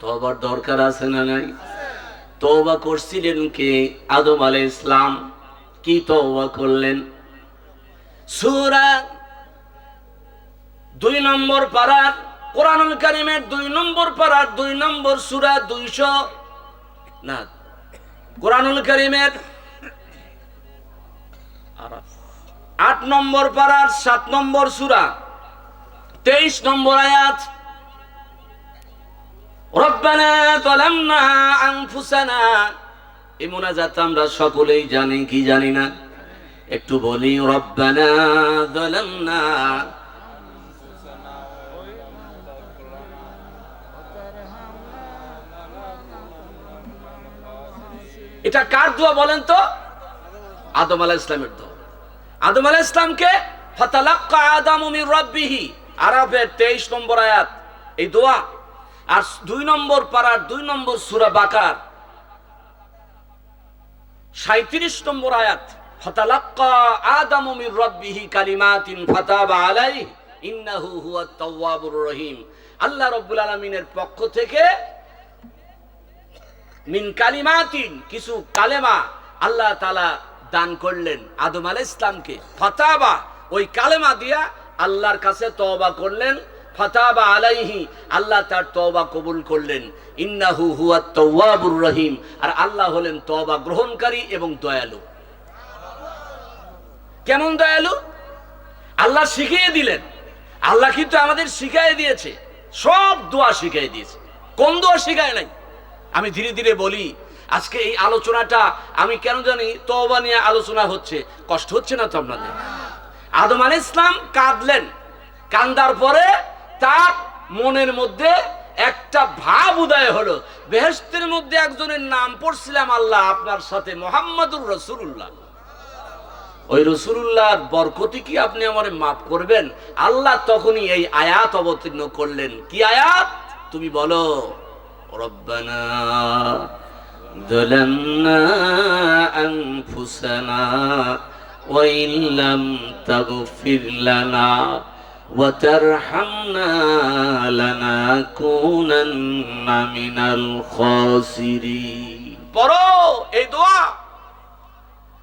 তওবার দরকার আছে না নাই? তওবা করছিলেন কে? আদম আলাইহিস সালাম। কি তওবা করলেন? সূরা 2 নম্বর পারার কোরআনুল কারীমের 2 নম্বর পারার 2 নম্বর সূরা 200 না, কোরআনুল কারীমের 8 নম্বর পারার 7 নম্বর সূরা 23 নম্বর আয়াত, রব্বানা যালামনা আনফুসানা। এই মুনাজাত আমরা সকলেই জানি কি জানি না? একটু বলি রব্বানা যালামনা। এটা কার দোয়া বলেন তো? আদম আলাইহিস সালামের দোয়া। আদম আলাইহিস সালামকে ফাতালাক্কা আদামু মির রাব্বিহি, আরাফের 23 নম্বর আয়াত এই দোয়া। আর 2 নম্বর পারার 2 নম্বর সূরা বাকার 37 নম্বর আয়াত, ফাতালাক্কা আদামু মির রাব্বিহি কালিমাতিন ফাতাবা আলাইহি ইন্নাহু হুয়াত তাওয়াবুর রহিম। আল্লাহ রাব্বুল আলামিনের পক্ষ থেকে মিন কালিমাতিন, কিছু কালেমা আল্লাহ তাআলা দান করলেন আদম আলাইহিস সালামকে। ফাতাবা, ওই কালেমা দিয়া আল্লাহর কাছে তওবা করলেন। ফাতাবা আলাইহি, আল্লাহ তার তওবা কবুল করলেন। ইন্নাহু হুয়াত তাওয়াবুর রহিম, আর আল্লাহ হলেন তওবা গ্রহণকারী এবং দয়ালু। কেমন দয়ালু? আল্লাহ শিখিয়ে দিলেন। আল্লাহ কিন্তু আমাদের শিখিয়ে দিয়েছে, সব দোয়া শিখিয়ে দিয়েছে। কোন দোয়া শিখায় নাই? আমি ধীরে ধীরে বলি। আজকে এই আলোচনাটা আমি কেন জানি তওবা নিয়ে আলোচনা হচ্ছে, কষ্ট হচ্ছে না তো আপনাদের? আদম আলাইহিস সালাম কাঁদলেন, কান্দার পরে তার মনের মধ্যে একটা ভাব উদয় হলো, বেহেশতের মধ্যে একজনের নাম পড়ছিলাম আল্লাহ আপনার সাথে, মুহাম্মাদুর রাসূলুল্লাহ। ওই রাসূলুল্লাহর বরকতে কি আপনি আমারে maaf করবেন? আল্লাহ তখনই এই আয়াত অবতীর্ণ করলেন। কি আয়াত? তুমি বলো, রব্বানা যালামনা আনফুসানা ওয়া ইল্লাম তাগফির লানা ওয়া তারহামনা লানাকুনান্না মিনাল খাসিরিন। পড়ো এই দোয়া।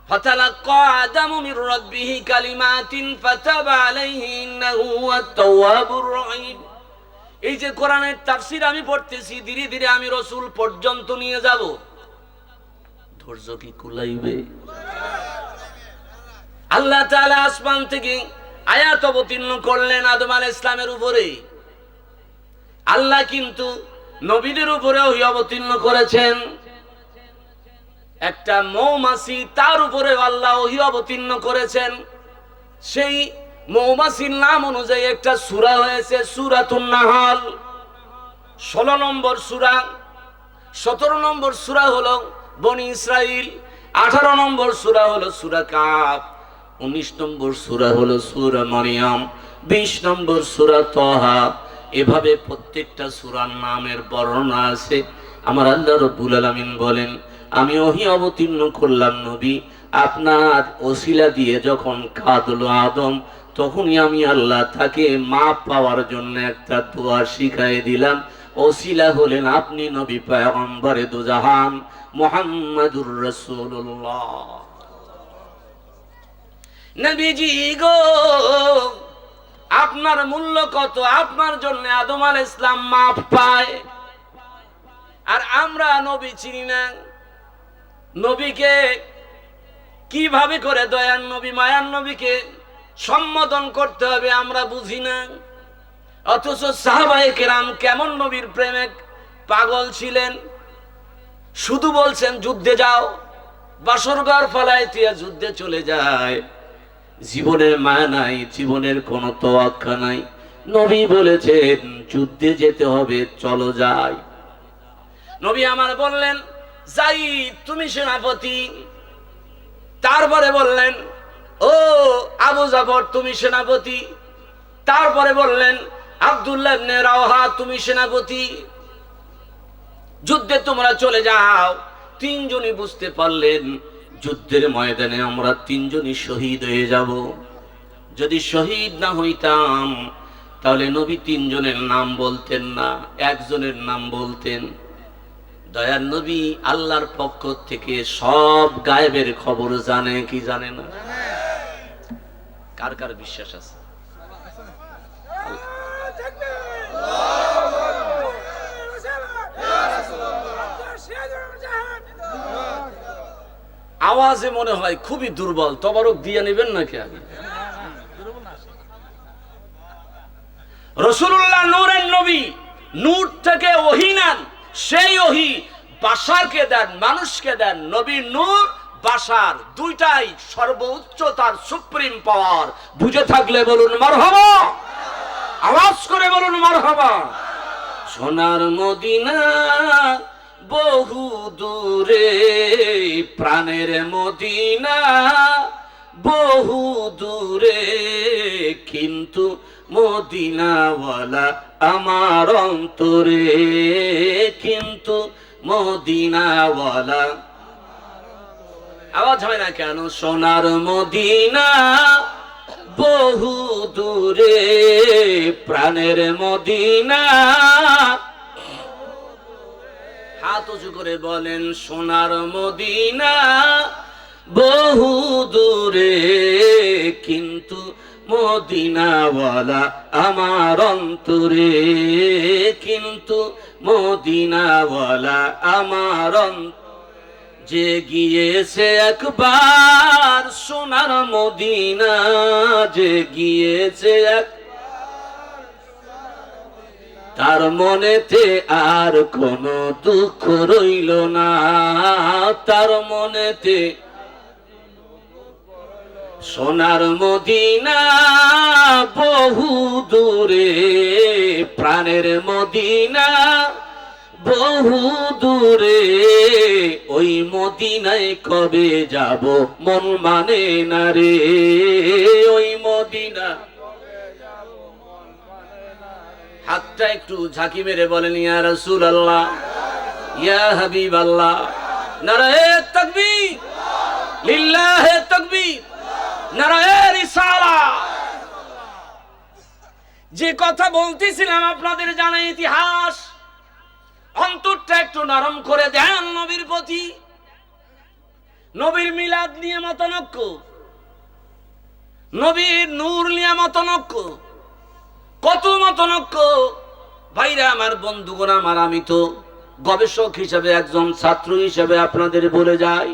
ফাতালাক্কা আদামু মির রাব্বিহি কালিমাতিন ফাতাবা আলাইহি ইন্নাহু হুয়াত তাওয়াবুর রহিম। এই যে কোরআনের তাফসীর আমি পড়তেছি, ধীরে ধীরে আমি রাসূল পর্যন্ত নিয়ে যাব। ধৈর্য কি কুলাইবে? আল্লাহ তাআলা আসমান থেকে আয়াত অবতীর্ণ করলেন আদম আলাইহিস সালামের উপরে। আল্লাহ কিন্তু নবীদের উপরেও ওহী অবতীর্ণ করেছেন। একটা মৌমাছি, তার উপরে আল্লাহ ওহী অবতীর্ণ করেছেন। সেই মৌমাছির নাম অনুযায়ী একটা সূরা হয়েছে সূরাতুন নাহল, 16 নম্বর সূরা। 17 নম্বর সূরা হলো বনি ইসরাইল, 18 নম্বর সূরা হলো সূরা কাফ, 19 নম্বর সূরা হলো সূরা মারইয়াম, 20 নম্বর সূরা তাহা। এভাবে প্রত্যেকটা সূরার নামের বর্ণনা আছে। আমার আল্লাহ রাব্বুল আলামিন বলেন, আমি ওহী অবতীর্ণ করলাম নবী আপনার ওসিলা দিয়ে। যখন কাঁদলো আদম, তখনই আমি আল্লাহ তাকে মাপ পাওয়ার জন্য একটা দোয়া শিখাই দিলাম। ওসিলা হলেন আপনি নবী পয়গম্বরে দুজাহান মুহাম্মাদুর রাসূলুল্লাহ। নবীজি গো, আপনার মূল্য কত? আপনার জন্য আদম আলাইহিস সালাম মাপ পায়, আর আমরা নবী চিনি না। নবীকে কিভাবে করে দয়ার নবী, মায়ার নবীকে সম্বোধন করতে হবে আমরা বুঝি না। অথচ সাহাবায়ে কেরাম কেমন নবীর প্রেমে পাগল ছিলেন। শুধু বলছেন যুদ্ধে যাও, বাসরঘর ফালায় দিয়ে যুদ্ধে চলে যায়। জীবনের মায়া নাই, জীবনের কোনো তোয়াক্কা নাই। নবী বলেছেন যুদ্ধে যেতে হবে, চলো যাই। নবী আমার বললেন যায়েদ তুমি সেনাপতি। তারপরে বললেন ও আবু জাফর তুমি সেনাপতি। তারপরে বললেন আব্দুল্লাহ ইবনে রাওহা তুমি সেনাপতি, যুদ্ধে তোমরা চলে যাও। তিনজনই বুঝতে পারলেন যুদ্ধের ময়দানে আমরা তিনজনই শহীদ হয়ে যাব। যদি শহীদ না হইতাম তাহলে নবী তিনজনের নাম বলতেন না, একজনের নাম বলতেন। দয়ার নবী আল্লাহর পক্ষ থেকে সব গায়েবের খবর জানে কি জানে না? কার কার বিশ্বাস আছে? আওয়াজে মনে হয় খুবই দুর্বল, তবারক দিয়ে নেবেন নাকি? আগে রাসূলুল্লাহ নূরের নবী, নূর থেকে ওহী নেন। সেই ওহী বাশারকে দেন, মানুষকে দেন। নবী নূর, বাশার দুইটাই সর্বোচ্চ তার সুপ্রিম পাওয়ার। বুঝে থাকলে বলুন মারহাবা, আওয়াজ করে বলুন মারহাবা। সোনার মদিনা বহু দূরে, প্রাণের মদিনা বহু দূরে, কিন্তু মদিনাওয়ালা আমার অন্তরে, কিন্তু মদিনাওয়ালা। আওয়াজ হয় না কেন? সোনার মদিনা বহু দূরে, প্রাণের মদিনা। হাত উঁচু করে বলেন সোনার মদিনা বহু দূরে, কিন্তু মদিনাওয়ালা আমার অন্তরে, কিন্তু মদিনাওয়ালা আমার অন্তরে। যে গিয়েছে একবার সোনার মদিনা, যে গিয়েছে তার মনেতে আর কোনো দুঃখ রইল না, তার মনেতে। সোনার মদিনা বহু দূরে, প্রাণের মদিনা বহু দূরে, ওই মদিনায় কবে যাব মন মানে না রে, ওই মদিনা। হাতটা একটু ঝাঁকি মেরে বলেন ইয়া রাসূলুল্লাহ, ইয়া হাবিবাল্লাহ। নারায়ে তাকবীর, লিল্লাহি তাকবীর, নারায়ে রিসালাত। যে কথা বলতেছিলাম আপনাদের জানা ইতিহাস, অন্তরটা একটু নরম করে দেন নবীর প্রতি। নবীর মিলাদ নিয়ে মতনৈক্য, নবীর নূর নিয়ে মতনৈক্য, কত মতনৈক্য। ভাইরা আমার, বন্ধুগণ আমার, আমি তো গবেষক হিসেবে, একজন ছাত্র হিসেবে আপনাদের বলে যাই,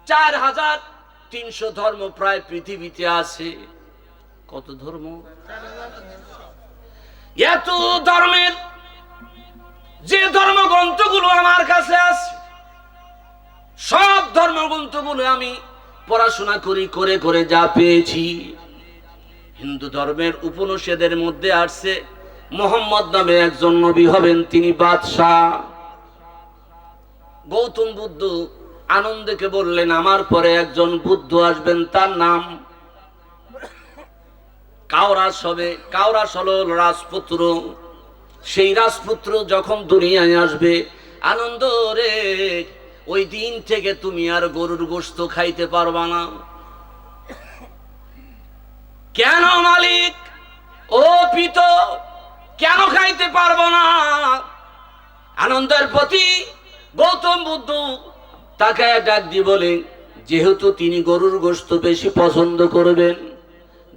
4300 ধর্ম প্রায় পৃথিবীতে আছে। কত ধর্ম? এত ধর্মের যে ধর্মগ্রন্থগুলো আমার কাছে আছে, সব ধর্মগ্রন্থগুলো আমি পড়াশোনা করে করে যা পেয়েছি, হিন্দু ধর্মের উপনিষদের মধ্যে আসছে মুহাম্মদ নামে একজন নবী হবেন, তিনি বাদশাহ। গৌতম বুদ্ধ আনন্দকে বললেন আমার পরে একজন বুদ্ধ আসবেন, তার নাম কাওরাস হবে। কাওরাস হলো রাজপুত্র। সেই রাজপুত্র যখন দুনিয়ায় আসবে, আনন্দ রে, ওই দিন থেকে তুমি আর গরুর গোশত খাইতে পারবা না। কেন মালিক? ও পিত, কেন খাইতে পারবো না? আনন্দের প্রতি গৌতম বুদ্ধ তাকে ডাক দিয়ে বলেন, যেহেতু তিনি গরুর গোশত বেশি পছন্দ করবেন,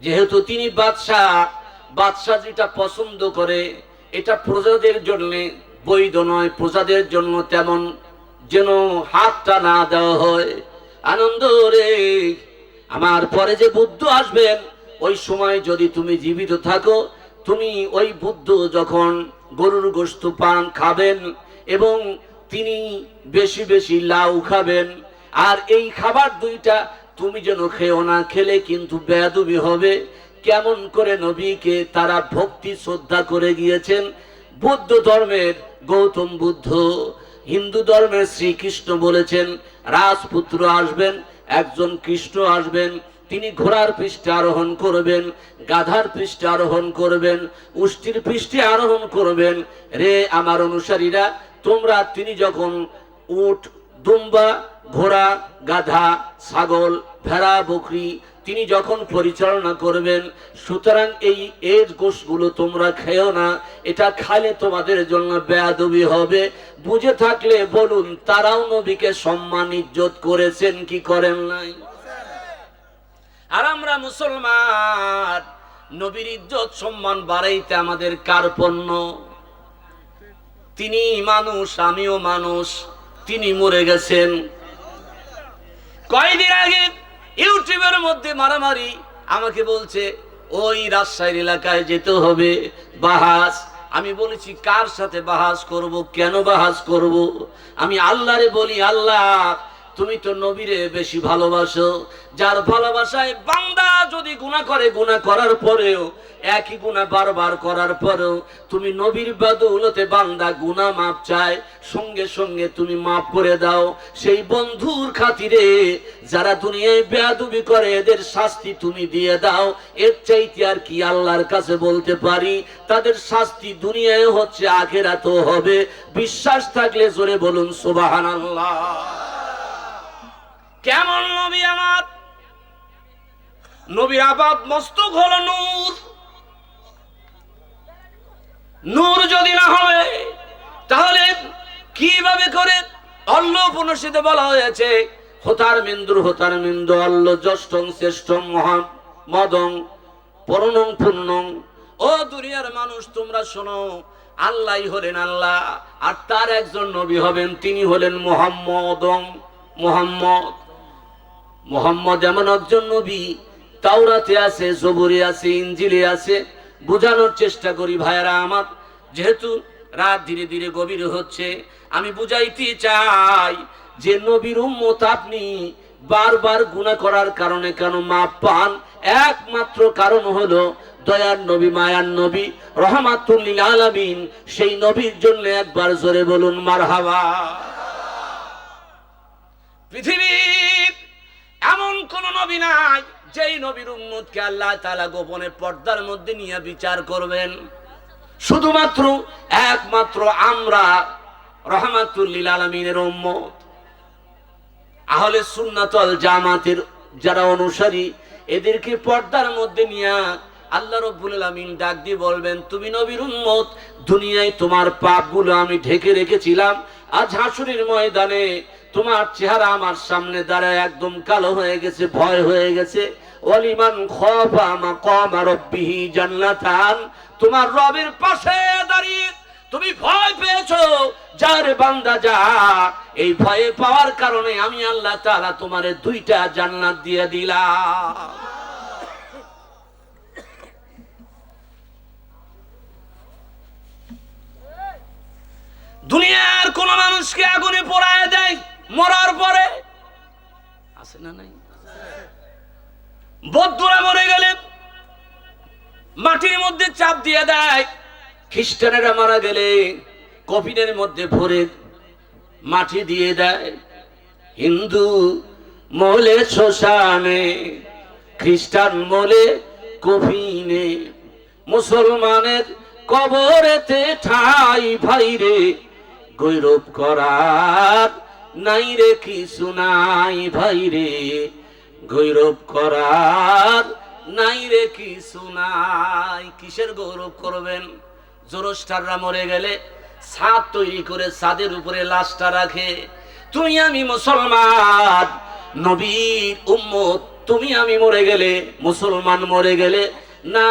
যেহেতু তিনি বাদশাহ, বাদশাহ যেটা পছন্দ করে এটা প্রজাদের জন্য বৈধ নয়, প্রজাদের জন্য তেমন যেন হাতটা না দেওয়া হয়। আনন্দ রে, আমার পরে যে বুদ্ধ আসবেন, ওই সময় যদি তুমি জীবিত থাকো, তুমি ওই বুদ্ধ যখন গরুর গোশত পান খাবেন এবং তিনি বেশি বেশি লাউ খাবেন, আর এই খাবার দুইটা তুমি যেন খেও না, খেলে কিন্তু বেয়াদবি হবে। কেমন করে নবীকে তারা ভক্তি শ্রদ্ধা করে গিয়েছেন। বৌদ্ধ ধর্মের গৌতম বুদ্ধ, হিন্দু ধর্মের শ্রীকৃষ্ণ বলেছেন রাজপুত্র আসবেন, একজন কৃষ্ণ আসবেন, তিনি ঘোড়ার পৃষ্ঠে আরোহণ করবেন, গাধার পৃষ্ঠে আরোহণ করবেন, উষ্টির পৃষ্ঠে আরোহণ করবেন। রে আমার অনুসারীরা, তোমরা তিনি যখন উট, দুম্বা, ঘোড়া, গাধা, ছাগল, ভেড়া, বকরি তিনি যখন পরিচালনা করবেন, সুতরাং এর গোশগুলো তোমরা খেও না, এটা খাইলে তোমাদের জন্য বেয়াদবি হবে। বুঝে থাকলে বলুন, তারাও নবীকে সম্মান ইজ্জত করেছেন কি করেন নাই? আর আমরা মুসলমান, নবীর ইজ্জত সম্মান বাড়াইতে আমাদের কার্পণ্য। তিনি মানুষ, আমিও মানুষ, তিনি মরে গেছেন। কয়েকদিন আগে ইউটিউবের মধ্যে মারামারি, আমাকে বলছে ওই রাজশাহীর এলাকায় যেতে হবে, বাহাস। আমি বলেছি কার সাথে বাহাস করব, কেন বাহাস করব? আমি আল্লাহরে বলি, আল্লাহ তুমি তো নবীরে বেশি ভালোবাসো, যার ভালোবাসায় বান্দা যদি গুনাহ করে, গুনাহ করার পরেও একই গুনাহ বারবার করার পরেও তুমি নবীর বদৌলতে বান্দা গুনাহ মাপ চায়, সঙ্গে সঙ্গে তুমি মাফ করে দাও। সেই বন্ধুর খাতিরে যারা দুনিয়ায় বেয়াদবি করে এদের শাস্তি তুমি দিয়ে দাও। এর চাইতে আর কি আল্লাহর কাছে বলতে পারি? তাদের শাস্তি দুনিয়ায় হচ্ছে, আখিরাতেও হবে। বিশ্বাস থাকলে জোরে বলুন সুবহানাল্লাহ। কেমন নবী আমার? নবীর আবাদ মস্তক হলো নূর। নূর যদি না হবে তাহলে কিভাবে করে? অল্ল উপনিষদে বলা হয়েছে হোতার মিন্দু অল্ল জ্যেষ্ঠং শ্রেষ্ঠং মহামদং পরণং পূর্ণং। ও দুনিয়ার মানুষ তোমরা শোনো, আল্লাহই হলেন আল্লাহ, আর তার একজন নবী হবেন, তিনি হলেন মুহাম্মদং। মুহাম্মদ এমন একজন নবী, তাওরাতে আছে, জবুরে আছে, ইনজিলে আছে। বোঝানোর চেষ্টা করি ভাইরা আমার, যেহেতু রাত ধীরে ধীরে গভীর হচ্ছে, আমি বুঝাইতে চাই যে নবীর উম্মত আপনি বারবার গুনাহ করার কারণে কেন মাপ পান? একমাত্র কারণ হলো দয়ার নবী, মায়ার নবী, রহমাতুল লিল আলামিন। সেই নবীর জন্য একবার জোরে বলুন মারহাবা। পৃথিবীর এমন কোন নবী নাই যেই নবীর উম্মতকে আল্লাহ তাআলা গোপনে পর্দার মধ্যে নিয়ে বিচার করবেন। শুধুমাত্র একমাত্র আমরা রহমাতুল লিল আলামিনের উম্মত, আহলে সুন্নাত ওয়াল জামাতের যারা অনুসারী, এদেরকে পর্দার মধ্যে নিয়ে আল্লাহ রাব্বুল আলামিন ডাক দিয়ে বলবেন, তুমি নবীর উম্মত, দুনিয়ায় তোমার পাপগুলো আমি ঢেকে রেখেছিলাম, আজ হাসরের ময়দানে তোমার চেহারা আমার সামনে দাঁড়ায় একদম কালো হয়ে গেছে, ভয় হয়ে গেছে। ওয়ালিমান খাফা মাকাম রাব্বিহি জান্নাতান, তোমার রবের পাশে দাঁড়িয়ে তুমি ভয় পেয়েছো, যার বান্দা যা, এই ভয়ে পাওয়ার কারণে আমি আল্লাহ তাআলা তোমারে দুইটা জান্নাত দিয়ে দিলাম। দুনিয়ার কোন মানুষকে আগুনে পোড়ায় দেয় মরার পরে, আছে না নাই? বৌদ্ধরা মরে গেলে মাটির মধ্যে চাপ দিয়ে দেয়, খ্রিস্টানেরা মারা গেলে কফিনের মধ্যে ভরে মাটি দিয়ে দেয়। হিন্দু মলে শ্মশানে, খ্রিস্টান মলে কফিনে, মুসলমানের কবরেতে ঠাই ভাইরে, গৌরব করার নাই রে কিছু নাই ভাইরে, গৌরব করার নাই রে কিছু নাই। কিসের গৌরব করবেন? জোরস্টাররা মরে গেলে ছাদ তৈরি করে ছাদের উপরে লাশটা রাখে। তুমি আমি মুসলমান, নবীর উম্মত, তুমি আমি মরে গেলে, মুসলমান মরে গেলে না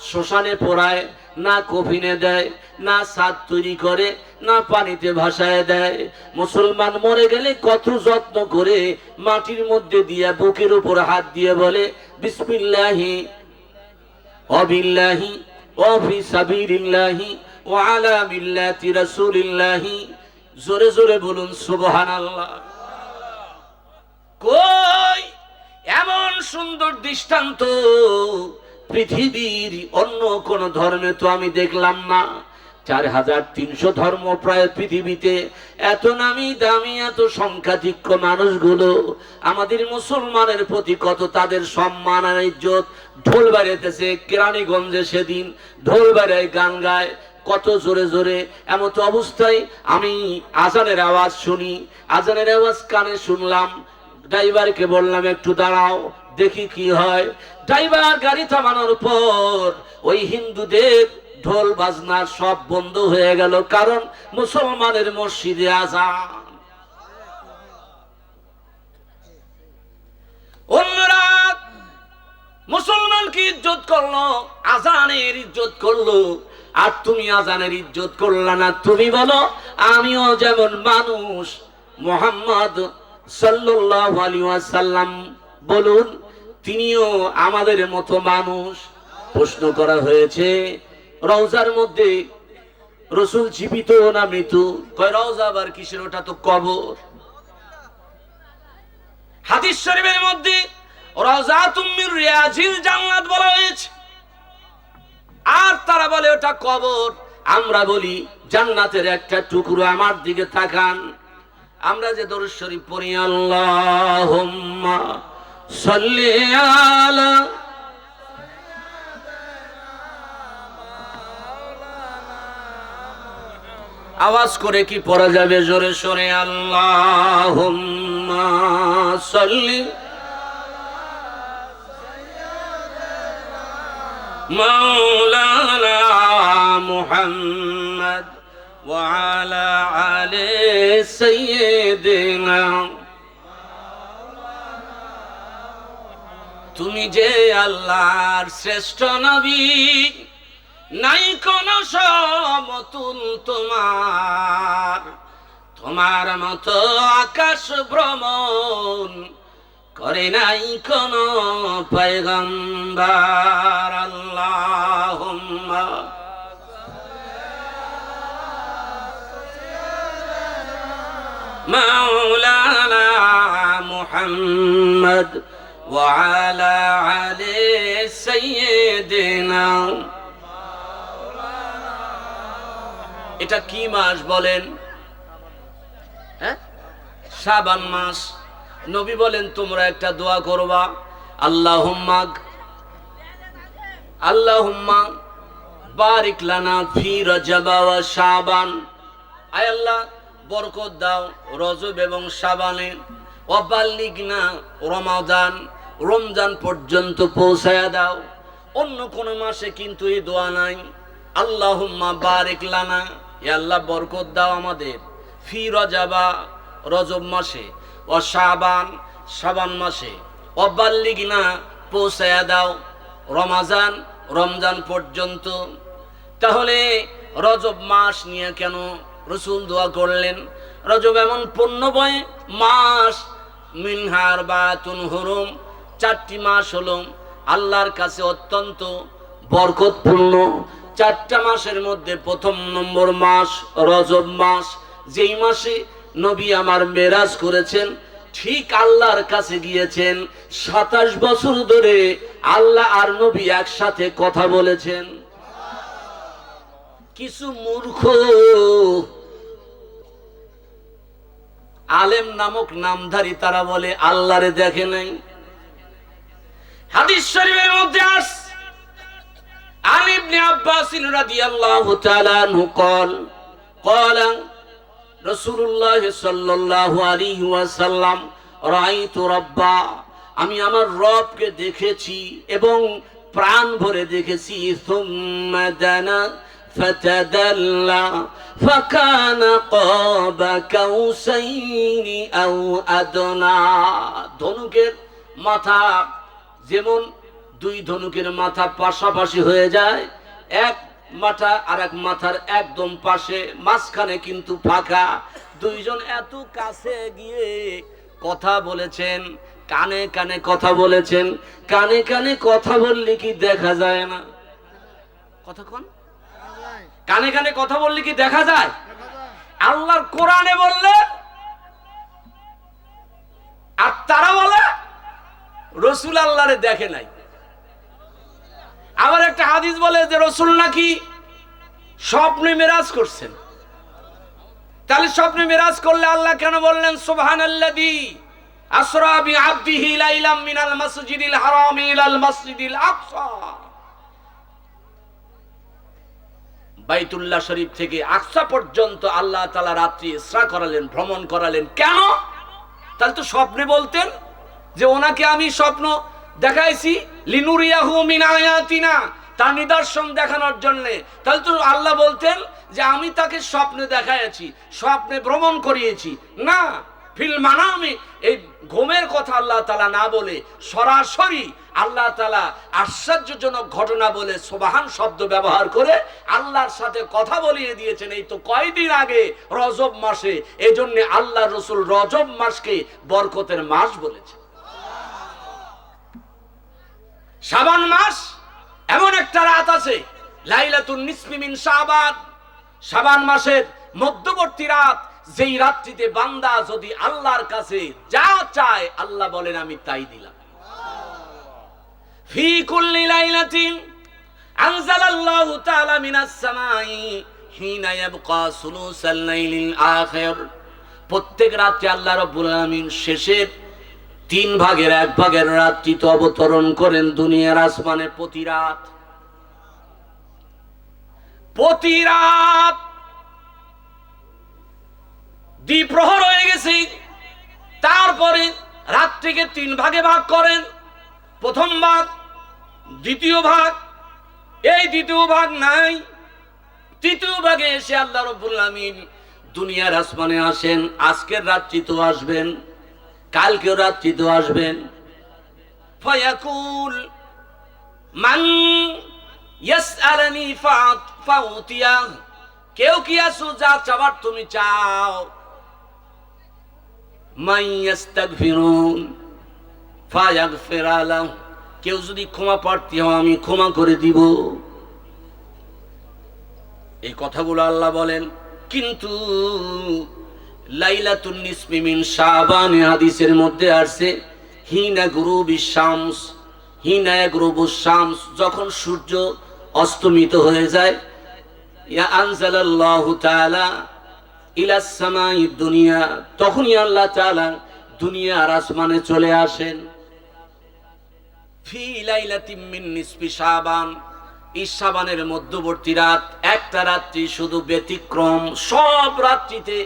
শ্মশানে পোড়ায়, না কফিনে দেয়, না ছাদ তৈরি করে, না পানিতে ভাসায় দেয়। মুসলমান মরে গেলে কত যত্ন করে মাটির মধ্যে দিয়ে বুকের উপর হাত দিয়ে বলে বিসমিল্লাহি ওয়া বিল্লাহি ওয়া ফি সাবিলিল্লাহি ওয়া আলা মিল্লাতি রাসূলিল্লাহি। জোরে জোরে বলুন সুবহানাল্লাহ। কই এমন সুন্দর দৃষ্টান্ত পৃথিবীর অন্য কোন ধর্মে তো আমি দেখলাম না। 4300 ধর্ম প্রায় পৃথিবীতে, এত নামি দামি এত সংখ্যাধিক্য মানুষগুলো, আমাদের মুসলমানের প্রতি কত তাদের সম্মান আর ইজ্জত। ঢোল বাড়াইতেছে কেরানীগঞ্জে, সেদিন ঢোল বাড়ায় গান গায় কত জোরে জোরে। এমত অবস্থায় আমি আজানের আওয়াজ শুনি, আজানের আওয়াজ কানে শুনলাম, ড্রাইভারকে বললাম একটু দাঁড়াও দেখি কি হয়। ড্রাইভার গাড়ি থামানোর পর ওই হিন্দুদের ঢোল বাজনা সব বন্ধ হয়ে গেল, কারণ মুসলমানের মসজিদে আজান। অন্যরা মুসলমানকে ইজ্জত করলো, আজানের ইজ্জত করলো, আর তুমি আজানের ইজ্জত করলা না। তুমি বলো আমিও যেমন মানুষ, মুহাম্মদ সাল্লাল্লাহু আলাইহি ওয়াসাল্লাম বলুন তিনিও আমাদের মতো মানুষ। প্রশ্ন করা হয়েছে রওজার মধ্যে রাসূল জীবিত না মৃত? কয় রওজা আবার কিসের, ওটা তো কবর। হাদিস শরীফের মধ্যে রাওযাতুম মির রিয়াজিল জান্নাত বলা হয়েছে। আর তারা বলে ওটা কবর, আমরা বলি জান্নাতের একটা টুকরো। আমার দিকে তাকান, আমরা যে দরুদ শরীফ পড়ি, আল্লাহুম্মা সাল্লি আলা, আওয়াজ করে কি পড়া যাবে জোরে সোরে? আল্লাহুম্মা সাল্লি মাওলানা মুহাম্মদ ওয়া আলা আলি সাইয়্যিদিনা। তুমি যে আল্লাহর শ্রেষ্ঠ নবী, নাই কোন সমতুল তোমার, তোমার মতো আকাশ ভ্রমণ করে নাই কোন পয়গম্বর। আল্লাহুম্মা মাওলানা মুহাম্মদ ওয়া আলা আলি সাইয়্যিদিনা। এটা কি মাস বলেন? হ্যাঁ, শাবান মাস। নবী বলেন তোমরা একটা দোয়া করবা, আল্লাহুম্মা বারিক লানা ফি রজব ওয়া শাবান। আয় আল্লাহ, বরকত দাও রজব এবং শাবানে, ওয়া বাল্লিগনা রমাদান, রমজান পর্যন্ত পৌঁছায়া দাও। অন্য কোন মাসে কিন্তু এই দোয়া নাই। আল্লাহুম্মা বারিক লানা, হে আল্লাহ বরকত দাও আমাদের, ফি রজবা রজব মাসে, ও শাবান শাবান মাসে, ও বাল্লিগনা পৌঁছায়া দাও রমাজান রমজান পর্যন্ত। তাহলে রজব মাস নিয়ে কেন রাসূল দোয়া করলেন? রজব এমন পুণ্যময় মাস, মিনহার বাতুন হুরুম, 4টি মাস হলো আল্লাহর কাছে অত্যন্ত বরকতপূর্ণ। 4টা মাসের মধ্যে প্রথম নম্বর মাস রজব মাস, যেই মাসে নবী আমার মেরাজ করেছেন, ঠিক আল্লাহর কাছে গিয়েছেন। 27 বছর ধরে আল্লাহ আর নবী একসাথে কথা বলেছেন। কিছু মূর্খ আলেম নামক নামধারী তারা বলে আল্লাহরে দেখে নাই। হাদিস শরীফের মধ্যে আসে عن ابن عباس رضي الله تعالى عنه قال رسول الله صلى الله عليه وسلم رأيت ربا, আমি আমার রবকে দেখেছি এবং প্রাণ ভরে দেখেছি। ثم دنا فتدلى فكان قاب قوسين أو أدنى। ধনুকের মাথা যেমন 2 ধনুকের মাথা পাশাপাশি হয়ে যায়, এক মাথা আর এক মাথার একদম পাশে, মাঝখানে কিন্তু ফাঁকা। দুইজন এত কাছে গিয়ে কথা বলেছেন, কানে কানে কথা বলেছেন। কানে কানে কথা বললে কি দেখা যায় না? কথা কোন? কানে কানে কথা বললে কি দেখা যায়? আল্লাহর কোরআনে বললে, আর তারা বলে রাসূল আল্লাহরে দেখে নাই। আবার একটা হাদিস বলে যে রাসূল নাকি স্বপ্নে মেরাজ করছেন। তাহলে স্বপ্নে মেরাজ করলে আল্লাহ কেন বললেন সুবহানাল্লাযী আসরা বিআবদিহি লাইলাম মিনাল মাসজিদিল হারাম ইলাল মাসজিদিল আকসা? বাইতুল্লাহ শরীফ থেকে আকসা পর্যন্ত আল্লাহ তাআলা রাত্রি ইসরা করালেন, ভ্রমণ করালেন। কেন? তাহলে তো স্বপ্নে বলতেন যে ওনাকে আমি স্বপ্ন দেখাইছি, লিনুরিয়াহু মিন আয়াতিনা, তার নিদর্শন দেখানোর জন্য। তাহলে তো আল্লাহ বলতেন যে আমি তাকে স্বপ্নে দেখাইছি, স্বপ্নে ভ্রমণ করিয়েছি। না, ফিল মানামে, এই ঘুমের কথা আল্লাহ তাআলা না বলে সরাসরি আল্লাহ তাআলা আশ্চর্যজনক ঘটনা বলে সুবহান শব্দ ব্যবহার করে আল্লাহর সাথে কথা বলিয়ে দিয়েছেন। এই তো কয়দিন আগে রজব মাসে, এজন্য আল্লাহর রাসূল রজব মাসকে বরকতের মাস বলেছে। শাবান মাস এমন একটা রাত আছে, লাইলাতুন নিসফি মিন শাবান, শাবান মাসের মধ্যবর্তী রাত, যেই রাত্রিতে বান্দা যদি আল্লাহর কাছে যা চায় আল্লাহ বলেন আমি তাই দিলাম। ফি কুল্লি লাইলাতিন আনজালাল্লাহু তাআলা মিনাস সামাই হিনা ইয়াবকা সুলুসাল লাইলিল আখির। প্রত্যেক রাতে আল্লাহ রাব্বুল আলামিন শেষের 3 ভাগের 1 ভাগের রাত্রিতে অবতরণ করেন দুনিয়ার আসমানে। প্রতি রাত দ্বিপ্রহর হয়ে গেছে, তারপরে রাত্রিকে 3 ভাগে ভাগ করেন। প্রথম ভাগ, দ্বিতীয় ভাগ, এই দ্বিতীয় ভাগ নাই, তৃতীয় ভাগে এসে আল্লাহ রাব্বুল আলামিন দুনিয়ার আসমানে আসেন। আজকের রাত্রি তো আসবেন, কালকেও রাত্রি তো আসবেন। ফায়াকুল মান ইয়াসআলানি ফাউতিয়া, কেউ কি আসো যা চাবার তুমি চাও। মান ইস্তাগফিরুন ফায়াগফির লাহু, কেউ যদি ক্ষমা প্রার্থী হয় আমি ক্ষমা করে দিব। এই কথাগুলো আল্লাহ বলেন। কিন্তু লাইলাতুন নিসফি মিন শাবান হাদিসের মধ্যে আসছে হিনা গুরুবিশ শামস, হিনা গুরুবুশ শামস, যখন সূর্য অস্তমিত হয়ে যায়, ইয়া আনজালাল্লাহু তাআলা ইলাস সামাই দুনিয়া, তখনই আল্লাহ তাআলা দুনিয়ার আসমানে চলে আসেন। ফি লাইলাতিন মিন নিসফি শাবান, এই শাবানের মধ্যবর্তী রাত, একটা রাত্রি শুধু ব্যতিক্রম। সব রাত্রিতে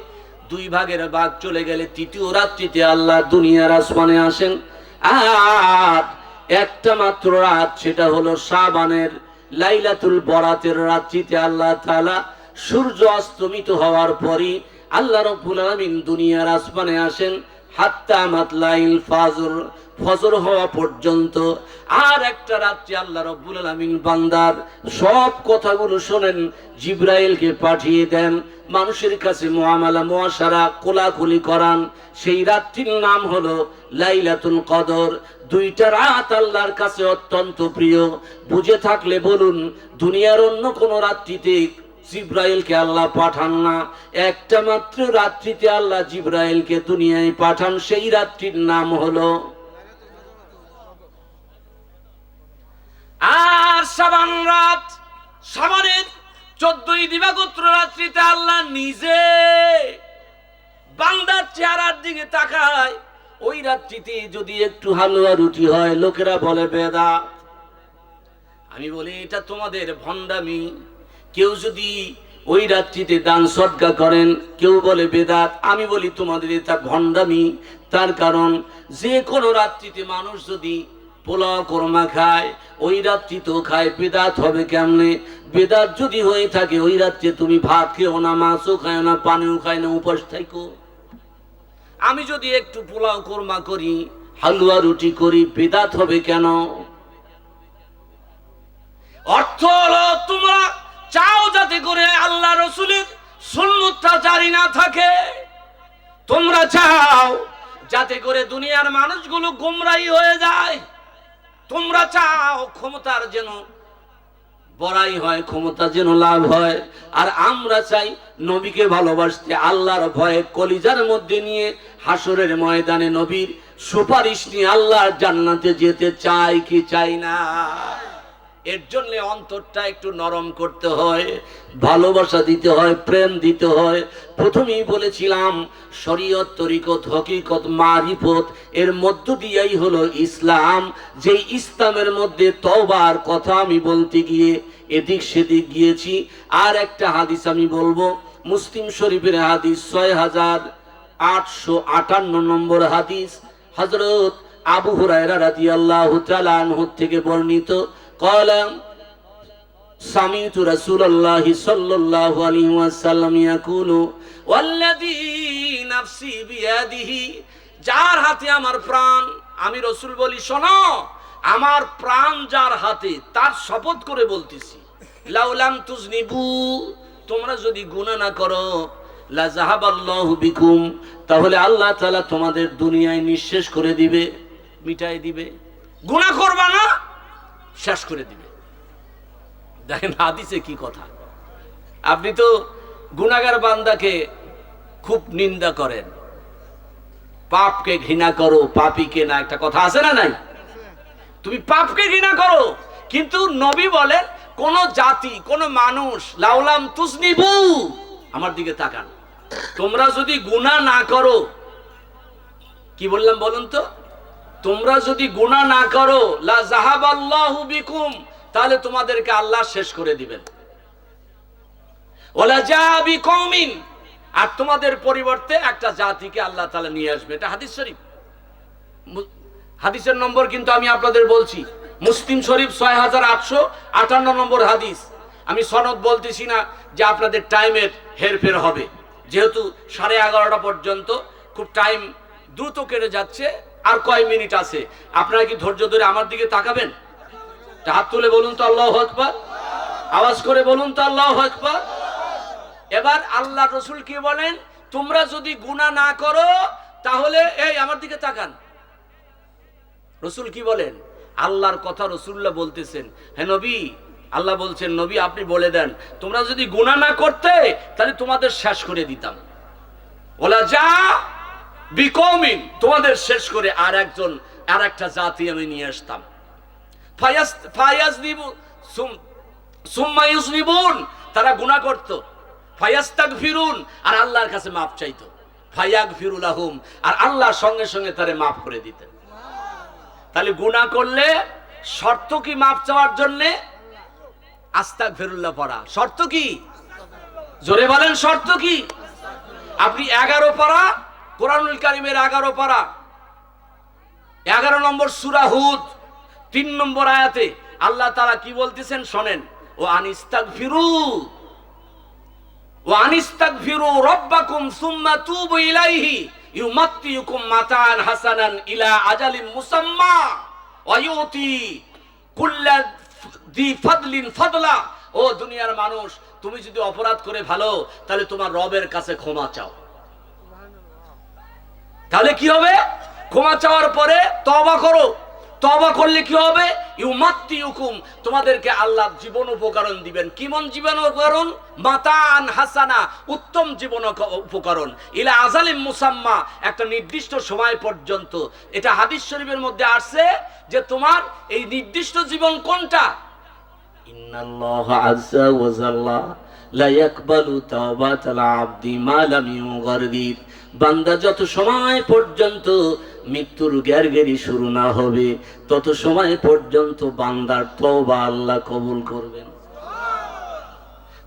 2 ভাগের ভাগ চলে গেলে তৃতীয় রাত্রিতে আল্লাহ দুনিয়ার আসমানে আসেন। আর একটা মাত্র রাত, সেটা হলো শাবানের লাইলাতুল বরাতের রাত্রিতে আল্লাহ তাআলা সূর্য অস্তমিত হওয়ার পরই আল্লাহ রাব্বুল আলামিন দুনিয়ার আসমানে আসেন হাত্তা মাতলাইল ফজর, ফজর হওয়া পর্যন্ত। আর একটা রাত্রি আল্লাহ রাব্বুল আলামিন বান্দার সব কথাগুলো শোনেন, জিবরাইলকে পাঠিয়ে দেন, মানুষের কাছে মুআমালা মুআশারা কোলাকুলি করান। সেই রাত্রির নাম হলো লাইলাতুল কদর। 2টা রাত আল্লাহর কাছে অত্যন্ত প্রিয়। বুঝে থাকলে বলুন, দুনিয়ার অন্য কোন রাত্রিতে জিবরাইলকে আল্লাহ পাঠান না, একটা মাত্র রাত্রিতে আল্লাহ জিবরাইলকে দুনিয়ায় পাঠান। সেই রাত্রির নাম হলো। আর শাবান রাত, শাবানের 14ই দিবাগত রাত্রিতে আল্লাহ নিজে বান্দার চেহারার দিকে তাকায়। ওই রাত্রিতে যদি একটু হালুয়া রুটি হয়, লোকেরা বলে বেদাত। আমি বলি এটা তোমাদের ভণ্ডামি। কেউ যদি ওই রাত্রিতে দান সদকা করেন, কেউ বলে বেদাত। আমি বলি তোমাদের এটা ভণ্ডামি। তার কারণ যে কোনো রাত্রিতে মানুষ যদি পোলাও কোরমা খায়, ওই রাত্রি তো খায়, বেদাত হবে কেমনে? বেদাত যদি হয়ে থাকে ওই রাত্রে তুমি ভাত খেও না, মাছও খায় না, পানিও খায় না, উপাস থাকো। আমি যদি একটু পোলাও কোরমা করি, হালুয়া রুটি করি, বেদাত হবে কেন? অর্থ হলো তোমরা চাও যাতে করে আল্লাহ রসুলের সুন্নতটা জারি না থাকে। তোমরা চাও যাতে করে দুনিয়ার মানুষগুলো গোমরাহী হয়ে যায়। তোমরা চাও ক্ষমতার যেন বড়াই হয়, ক্ষমতা যেন লাভ হয়। আর আমরা চাই নবীকে ভালোবাসতে, আল্লাহর ভয়ে কলিজার মধ্যে নিয়ে হাসরের ময়দানে নবীর সুপারিশ নিয়ে আল্লাহর জান্নাতে যেতে চাই কি চাই না? এর জন্য অন্তরটা একটু নরম করতে হয়, ভালোবাসা দিতে হয়, প্রেম দিতে হয়। প্রথমেই বলেছিলাম শরীয়ত, তরিকত, হকিকত, মারিফত, এর মধ্য দিয়েই হলো ইসলাম। যে ইসলামের মধ্যে তওবার কথা আমি বলতে গিয়ে এদিক সেদিক গিয়েছি। আর একটা হাদিস আমি বলবো, মুসলিম শরীফের হাদিস 6858 নম্বর হাদিস, হযরত আবু হুরায়রা রাদিয়াল্লাহু তাআলা আনহু থেকে বর্ণিত। قال سمعت رسول الله صلى الله عليه وسلم يقول والذي نفسي بيده, যার হাতে আমার প্রাণ, আমি রাসূল বলি শোনো, আমার প্রাণ যার হাতে, তার শপথ করে বলতেছি, লাউলাম তুজনিবু, তোমরা যদি গুনাহ না করো, লা যাহাবাল্লাহু বিকুম, তাহলে আল্লাহ তাআলা তোমাদের দুনিয়ায় নিঃশেষ করে দিবে, মিটাই দিবে। গুনাহ করবা না, শেষ করে দিবে। দেখেন হাদিসে কি কথা। আপনি তো গুনাহগার বান্দাকে খুব নিন্দা করেন, পাপকে ঘৃণা করো, পাপীকে না, একটা কথা আছে না নাই? তুমি পাপকে ঘৃণা করো, কিন্তু নবী বলেন কোন জাতি, কোন মানুষ, লাউলাম তুসনিবু, আমার দিকে তাকান, তোমরা যদি গুনাহ না করো, কি বললাম বলুন তো, তোমরা যদি গুনাহ না করো, লা যাহাবাল্লাহু বিকুম, তাহলে তোমাদেরকে আল্লাহ শেষ করে দিবেন, ওয়ালা জাআ বিকওমিন, আর তোমাদের পরিবর্তে একটা জাতিকে আল্লাহ তাআলা নিয়ে আসবে। এটা হাদিস শরীফ, হাদিসের নম্বর কিন্তু আমি আপনাদের বলছি, মুসলিম শরীফ 6858 নম্বর হাদিস। আমি সনদ বলতেছি না যে আপনাদের টাইমের হেরফের হবে, যেহেতু 11:30 পর্যন্ত, খুব টাইম দ্রুত কেটে যাচ্ছে, আর কয় মিনিট আছে। আপনারা কি ধৈর্য ধরে আমার দিকে তাকাবেন? হাত তুলে বলুন তো আল্লাহু আকবার, আওয়াজ করে বলুন তো আল্লাহু আকবার। এবার আল্লাহ রসুল কি বলেন, তোমরা যদি গুনাহ না করো তাহলে, এই আমার দিকে তাকান, রসুল কি বলেন? আল্লাহর কথা রসুল্লাহ বলতেছেন। হ্যাঁ নবী, আল্লাহ বলছেন নবী আপনি বলে দেন, তোমরা যদি গুনাহ না করতে তাহলে তোমাদের শেষ করে দিতাম, ওলা যা বিকওমিন, তোমাদের শেষ করে আর একটা জাতি আমি নিয়ে আসতাম, ফায়াজনিবু সুম্মা ইউজনিবুন, তারা গুনাহ করত, ফায়াস্তাগফিরুন, আর আল্লাহর কাছে মাপ চাইতো, ফায়াগফিরু লাহুম, আর আল্লাহ সঙ্গে সঙ্গে তারে মাফ করে দিতেন। তাহলে গুনাহ করলে শর্ত কি মাফ চাওয়ার জন্য? আস্তাগফিরুল্লাহ পড়া। শর্ত কি? জোরে বলেন, শর্ত কি? আপনি 11 পারা, কোরআনুল কারীমের 11 পারা, 11 নম্বর সূরা হুদ 3 নম্বর আয়াতে আল্লাহ তাআলা কি বলতেছেন শোনেন, ও আনিস্তাগফিরু রাব্বাকুম সুম্মা তুবু ইলাইহি ইউমাত্তিউকুম মাতাআন হাসানান ইলা আজালিন মুসাম্মা ওয়া ইউতি কুল্লা দি ফাদলিন ফাদলা। ও দুনিয়ার মানুষ, তুমি যদি অপরাধ করে ভালো, তাহলে তোমার রবের কাছে ক্ষমা চাও। তাহলে কি হবে? ক্ষমা চাওয়ার পরে তওবা করো। তওবা করলে কি হবে? ইউমাত্তিউকুম, তোমাদেরকে আল্লাহ জীবন উপকরণ দিবেন। কিমন জীবন উপকরণ? মাতান হাসানা, উত্তম জীবন উপকরণ, ইলা আজালিম মুসাম্মা, একটা নির্দিষ্ট সময় পর্যন্ত। এটা হাদিস শরীফের মধ্যে আসছে যে তোমার এই নির্দিষ্ট জীবন কোনটা? ইন্নাল্লাহা আযজা ওয়া জাল্লা লা ইয়াকবালু তাওবাতাল আবদি মা লাম ইউগারগির, বান্দা যত সময় পর্যন্ত মৃত্যুর গ্যারগেরি শুরু না হবে, তত সময় পর্যন্ত বান্দার তওবা আল্লাহ কবুল করবেন।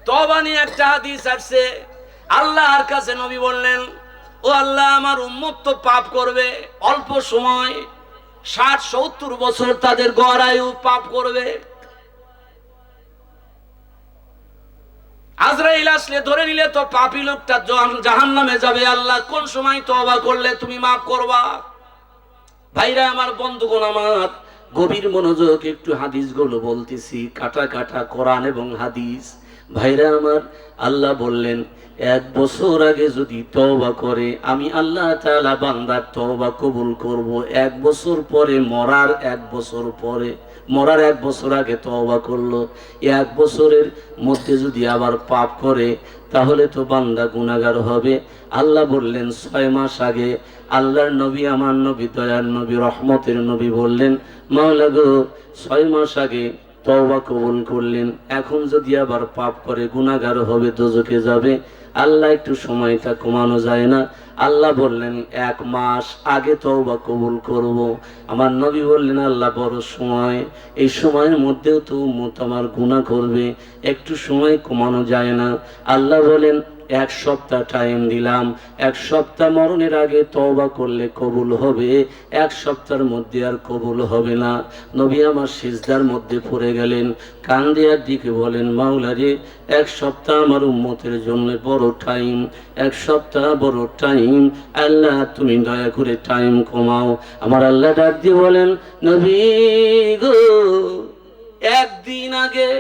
তওবা নিয়ে একটা হাদিস আসছে, আল্লাহর কাছে নবী বললেন, ও আল্লাহ, আমার উম্মত তো পাপ করবে, অল্প সময় 60-70 বছর তাদের গড় আয়ু, পাপ করবে। আজরাইল আসলে ধরে নিলে তো পাপী লোকটা জাহান্নামে যাবে। আল্লাহ কোন সময় তওবা করলে তুমি মাফ করবা? ভাইরা আমার, বন্ধুগণ আমার, গভীর মনোযোগ, একটু হাদিসগুলো বলতেছি, কাটা কাটা কোরআন এবং হাদিস। ভাইরা আমার, আল্লাহ বললেন 1 বছর আগে যদি তওবা করে, আমি আল্লাহ তাআলা বান্দার তওবা কবুল করব। 1 বছর পরে, মরার 1 বছর পরে, মরার 1 বছর আগে তওবা করলো, 1 বছরের মধ্যে যদি আবার পাপ করে, তাহলে তো বান্দা গুনাহগার হবে। আল্লাহ বললেন 6 মাস আগে আল্লাহর নবী, আমার নবী, দয়ার নবী, রহমতের নবী বললেন, মাওলা গো, 6 মাস আগে তওবা কবুল করলেন, এখন যদি আবার পাপ করে গুনাহগার হবে, দোজখে যাবে। আল্লাহ একটু সময়টা কমানো যায় না? আল্লাহ বললেন 1 মাস আগে তওবা কবুল করব। আমার নবী বললেন, আল্লাহ বড় সময়, এই সময়ের মধ্যেও তো উম্মত আমার গুনাহ করবে, একটু সময় কমানো যায় না? আল্লাহ বলেন 1 সপ্তাহ টাইম দিলাম, 1 সপ্তাহ মরণের আগে তওবা করলে কবুল হবে, 1 সপ্তাহের মধ্যে আর কবুল হবে না। নবী আমার সিজদার মধ্যে পড়ে গেলেন, কান্দিয়ার দিকে বলেন, মাওলা রে, 1 সপ্তাহ আমার উম্মতের জন্য বড় টাইম, 1 সপ্তাহ বড় টাইম, আল্লাহ তুমি দয়া করে টাইম কমাও। আমার আল্লাহ ডাক দিয়ে বলেন, নবী গো, 1 দিন আগে,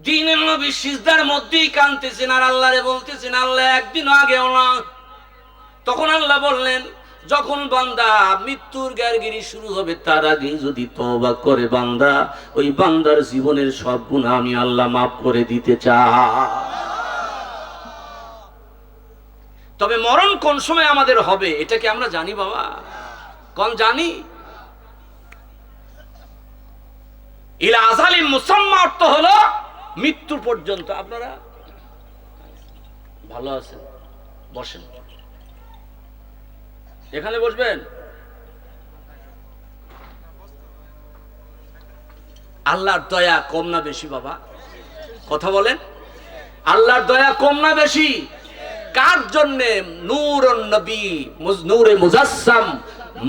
দিনের নবী সিজদার মধ্যেই কাঁদতেছেন আর আল্লাহরে বলতেছেন, আল্লাহ 1 দিন আগেও না। তখন আল্লাহ বললেন, যখন বান্দা মৃত্যুর গ্যারগিরি শুরু হবে, তার আগে যদি তওবা করে বান্দা, ওই বান্দার জীবনের সব গুনাহ আমি আল্লাহ মাফ করে দিতে চাই। তবে মরণ কোন সময় আমাদের হবে এটা কি আমরা জানি বাবা? কোন জানি? ইলা আজালিন মুসাম্মা অর্থ হলো মৃত্যু পর্যন্ত। আপনারা ভালো আছেন? বসেন, এখানে বসবেন। আল্লাহর দয়া কম না বেশি বাবা? কথা বলেন, আল্লাহর দয়া কম না বেশি? কার জন্যে? নূরুন নবী, নূরে মুজাসসাম,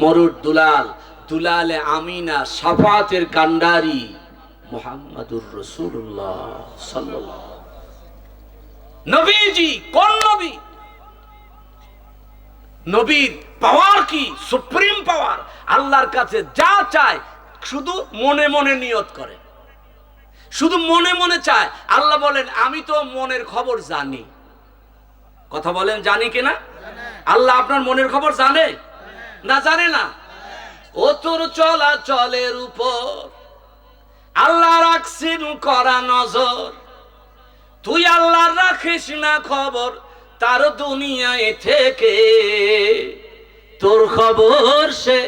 মরুর দুলাল, দুলালে আমিনা, শাফাতের কান্ডারি মুহাম্মাদুর রাসূলুল্লাহ সাল্লাল্লাহু আলাইহি ওয়াসাল্লাম। নবীজি কোন নবী? নবীর পাওয়ার কি? সুপ্রিম পাওয়ার। আল্লাহর কাছে যা চায় শুধু মনে মনে নিয়ত করে, শুধু মনে মনে চায়। আল্লাহ বলেন আমি তো মনের খবর জানি। কথা বলেন, জানি কিনা? আল্লাহ আপনার মনের খবর জানে না? জানে না? ও তোর চলাচলের উপর আল্লাহ রাখছেন করা নজর। তুই আল্লাহ রাখিস না খবর তার দুনিয়ায় থেকে, তোর খবর সে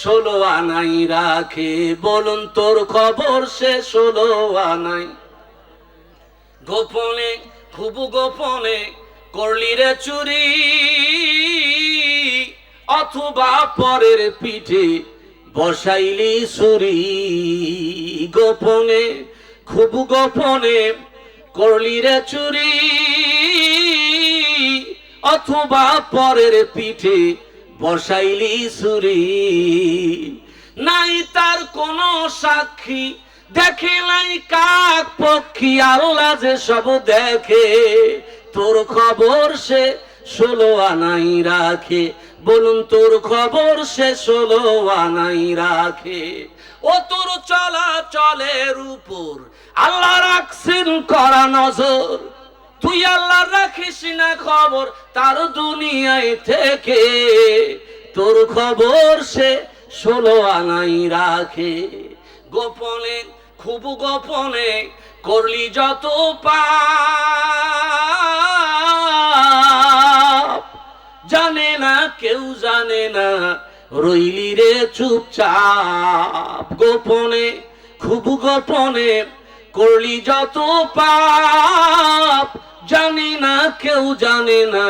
16 আনাই রাখে। বলুন তোর খবর সে 16 আনাই। গোপনে, খুব গোপনে করলি রে চুরি, অথবা পরের পিঠে বসাইলি ছুরি। গোপনে, খুব গোপনে করলি রে চুরি, অথবা পরের পিঠে বসাইলি ছুরি। নাই তার কোন সাক্ষী, দেখে নাই কাক পক্ষী, আল্লাহ যে সব দেখে। তোর খবর সে 16 আনাই রাখে। বলুন তোর খবর সে 16 আনাই রাখে। ও তোর চলাচলের উপর আল্লাহ রাখছেন করা নজর। তুই আল্লাহ রাখিস না খবর তার দুনিয়ায় থেকে, তোর খবর সে 16 আনাই রাখে। গোপনে, খুব গোপনে করলি যত পাপ, জানে না কেউ জানে না, রইলি রে চুপচাপ। গোপনে, খুব গোপনে করলি যত পাপ, জানে না কেউ জানে না,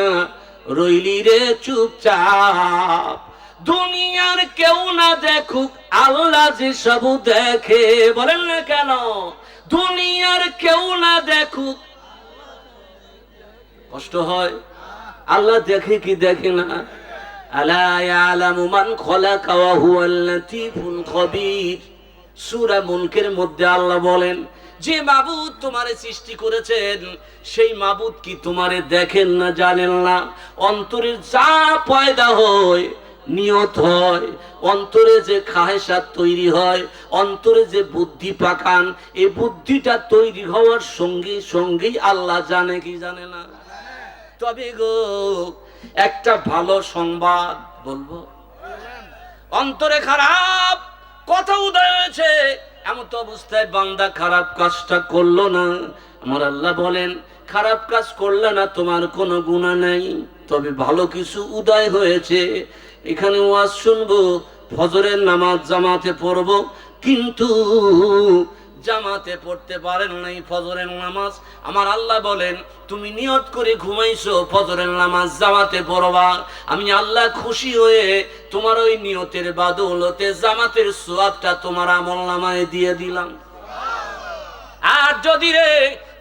রইলি রে চুপচাপ। দুনিয়ার কেউ না দেখুক আল্লাহ যে সব দেখে। বলেন না কেন? দুনিয়ার কেউ না দেখুক। কষ্ট হয়? আল্লাহ দেখে কি দেখে না? আলা ইয়ালামু মান খালাকা ওয়া হুয়াল লাতীফুল খবীর। সূরা মুলকের মধ্যে আল্লাহ বলেন, যে মাবুদ তোমারে সৃষ্টি করেছেন সেই মাবুদ কি তোমারে দেখেন না, জানেন না? অন্তরের যা পয়দা হয়, নিয়ত হয়, অন্তরে যে খাহেসাত তৈরি হয়, অন্তরে যে বুদ্ধি পাকান, এই বুদ্ধিটা তৈরি হওয়ার সঙ্গে সঙ্গেই আল্লাহ জানে কি জানে না? তবে গো একটা ভালো সংবাদ বলবো, অন্তরে খারাপ কথা উদয় হয়েছে, এমন তো অবস্থায় বান্দা খারাপ কাজটা করলো না, আমার আল্লাহ বলেন খারাপ কাজ করলে না তোমার কোনো গুনাহ নাই, তবে ভালো কিছু উদয় হয়েছে। এখানে ওয়াজ শুনবো, ফজরের নামাজ জামাতে পড়বো, কিন্তু জামাতে পড়তে পারেন নাই ফজরের নামাজ। আমার আল্লাহ বলেন তুমি নিয়ত করে ঘুমাইছো ফজরের নামাজ জামাতে পড়বা, আমি আল্লাহ খুশি হয়ে তোমার ওই নিয়তের বাদৌলতে জামাতের সওয়াবটা তোমার আমলনামায় দিয়ে দিলাম। আর যদি রে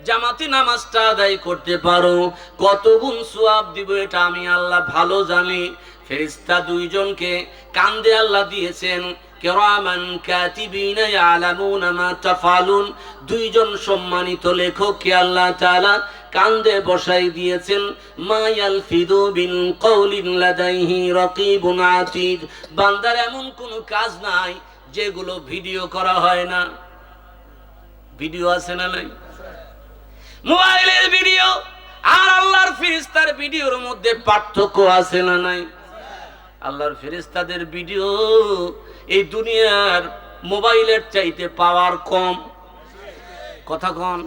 জামাতি নামাজটা আদায় করতে পারো, কত গুণ সওয়াব দিব এটা আমি আল্লাহ ভালো জানি। ফেরেশতা দুইজনকে কান্দে আল্লাহ দিয়েছেন, কিরামান কাতিবিনা ইয়ালামুনা মা তাফআলুন, দুইজন সম্মানিত লেখককে আল্লাহ তাআলা কান্দে বসাই দিয়েছেন। মা ইয়ালফিদু বিল কওলিন লাদাইহি রাকিবুন আতীদ, বান্দার এমন কোন কাজ নাই যেগুলো ভিডিও করা হয় না। ভিডিও আছে না নাই? মোবাইলের ভিডিও আর আল্লাহর ফেরেশতার ভিডিওর মধ্যে পার্থক্য আছে না নাই? আল্লাহর ফেরেশতাদের ভিডিও এই দুনিয়ার মোবাইলের চাইতে পাওয়ার কম। কথা কন,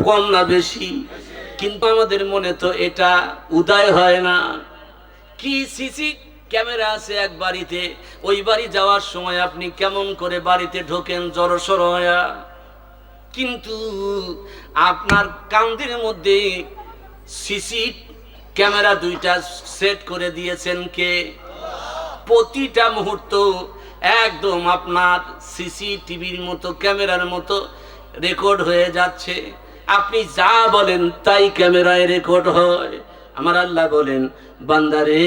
কম না বেশি? কিন্তু আমাদের মনে তো এটা উদয় হয় না। কি সিসি ক্যামেরা আছে এক বাড়িতে, ওই বাড়ি যাওয়ার সময় আপনি কেমন করে বাড়িতে ঢোকেন জড়সড় হয়া, কিন্তু আপনার কান্দির মধ্যে সিসি ক্যামেরা দুইটা সেট করে দিয়েছেন কে? প্রতিটা মুহূর্ত একদম আপনার সিসিটিভির মতো ক্যামেরার মতো রেকর্ড হয়ে যাচ্ছে। আপনি যা বলেন তাই ক্যামেরায় রেকর্ড হয়। আমার আল্লাহ বলেন, বান্দারে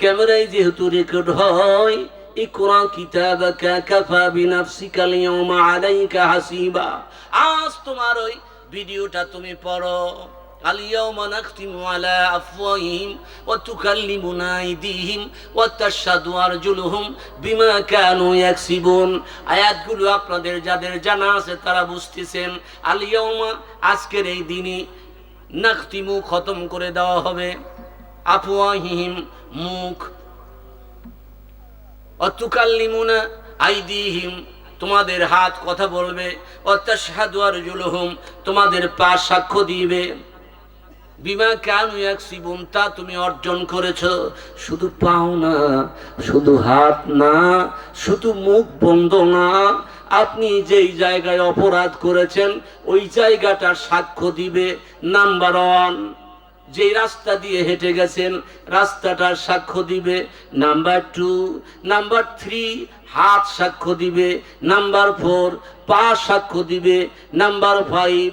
ক্যামেরায় যেহেতু রেকর্ড হয়, ইকরা কিতাবাকা কাফা বিনাফসিকা আল-ইয়াওমা আলাইকা হাসিবা, আজ তোমার ওই ভিডিওটা তুমি পড়ো। আল-ইয়াওমা নাখতিমু আলা আফওয়াহিহিম ওয়া তুকাল্লিমুনা আইদিহিম ওয়া তাশহাদু আরজুলুহুম বিমা কানু ইয়াকসিবুন। আয়াতগুলো আপনাদের যাদের জানা আছে তারা বুঝতেছেন। আল-ইয়াওমা আজকের এই দিনই, নাখতিমু খতম করে দেওয়া হবে, আফওয়াহিহিম মুখ, ওয়া তুকাল্লিমুনা আইদিহিম তোমাদের হাত কথা বলবে, ওয়া তাশহাদু আরজুলুহুম তোমাদের পা সাক্ষ্য দিবে, বিমা কানু ইয়াকসিবুন তা তুমি অর্জন করেছো। শুধু পাও না, শুধু হাত না, শুধু মুখ বন্ধ না, আপনি যেই জায়গায় অপরাধ করেছেন ওই জায়গাটার সাক্ষ্য দিবে। নাম্বার 1, যে রাস্তা দিয়ে হেঁটে গেছেন রাস্তাটার সাক্ষ্য দিবে। নাম্বার 2, নাম্বার 3 হাত সাক্ষ্য দিবে। নাম্বার 4 পা সাক্ষ্য দিবে। নাম্বার 5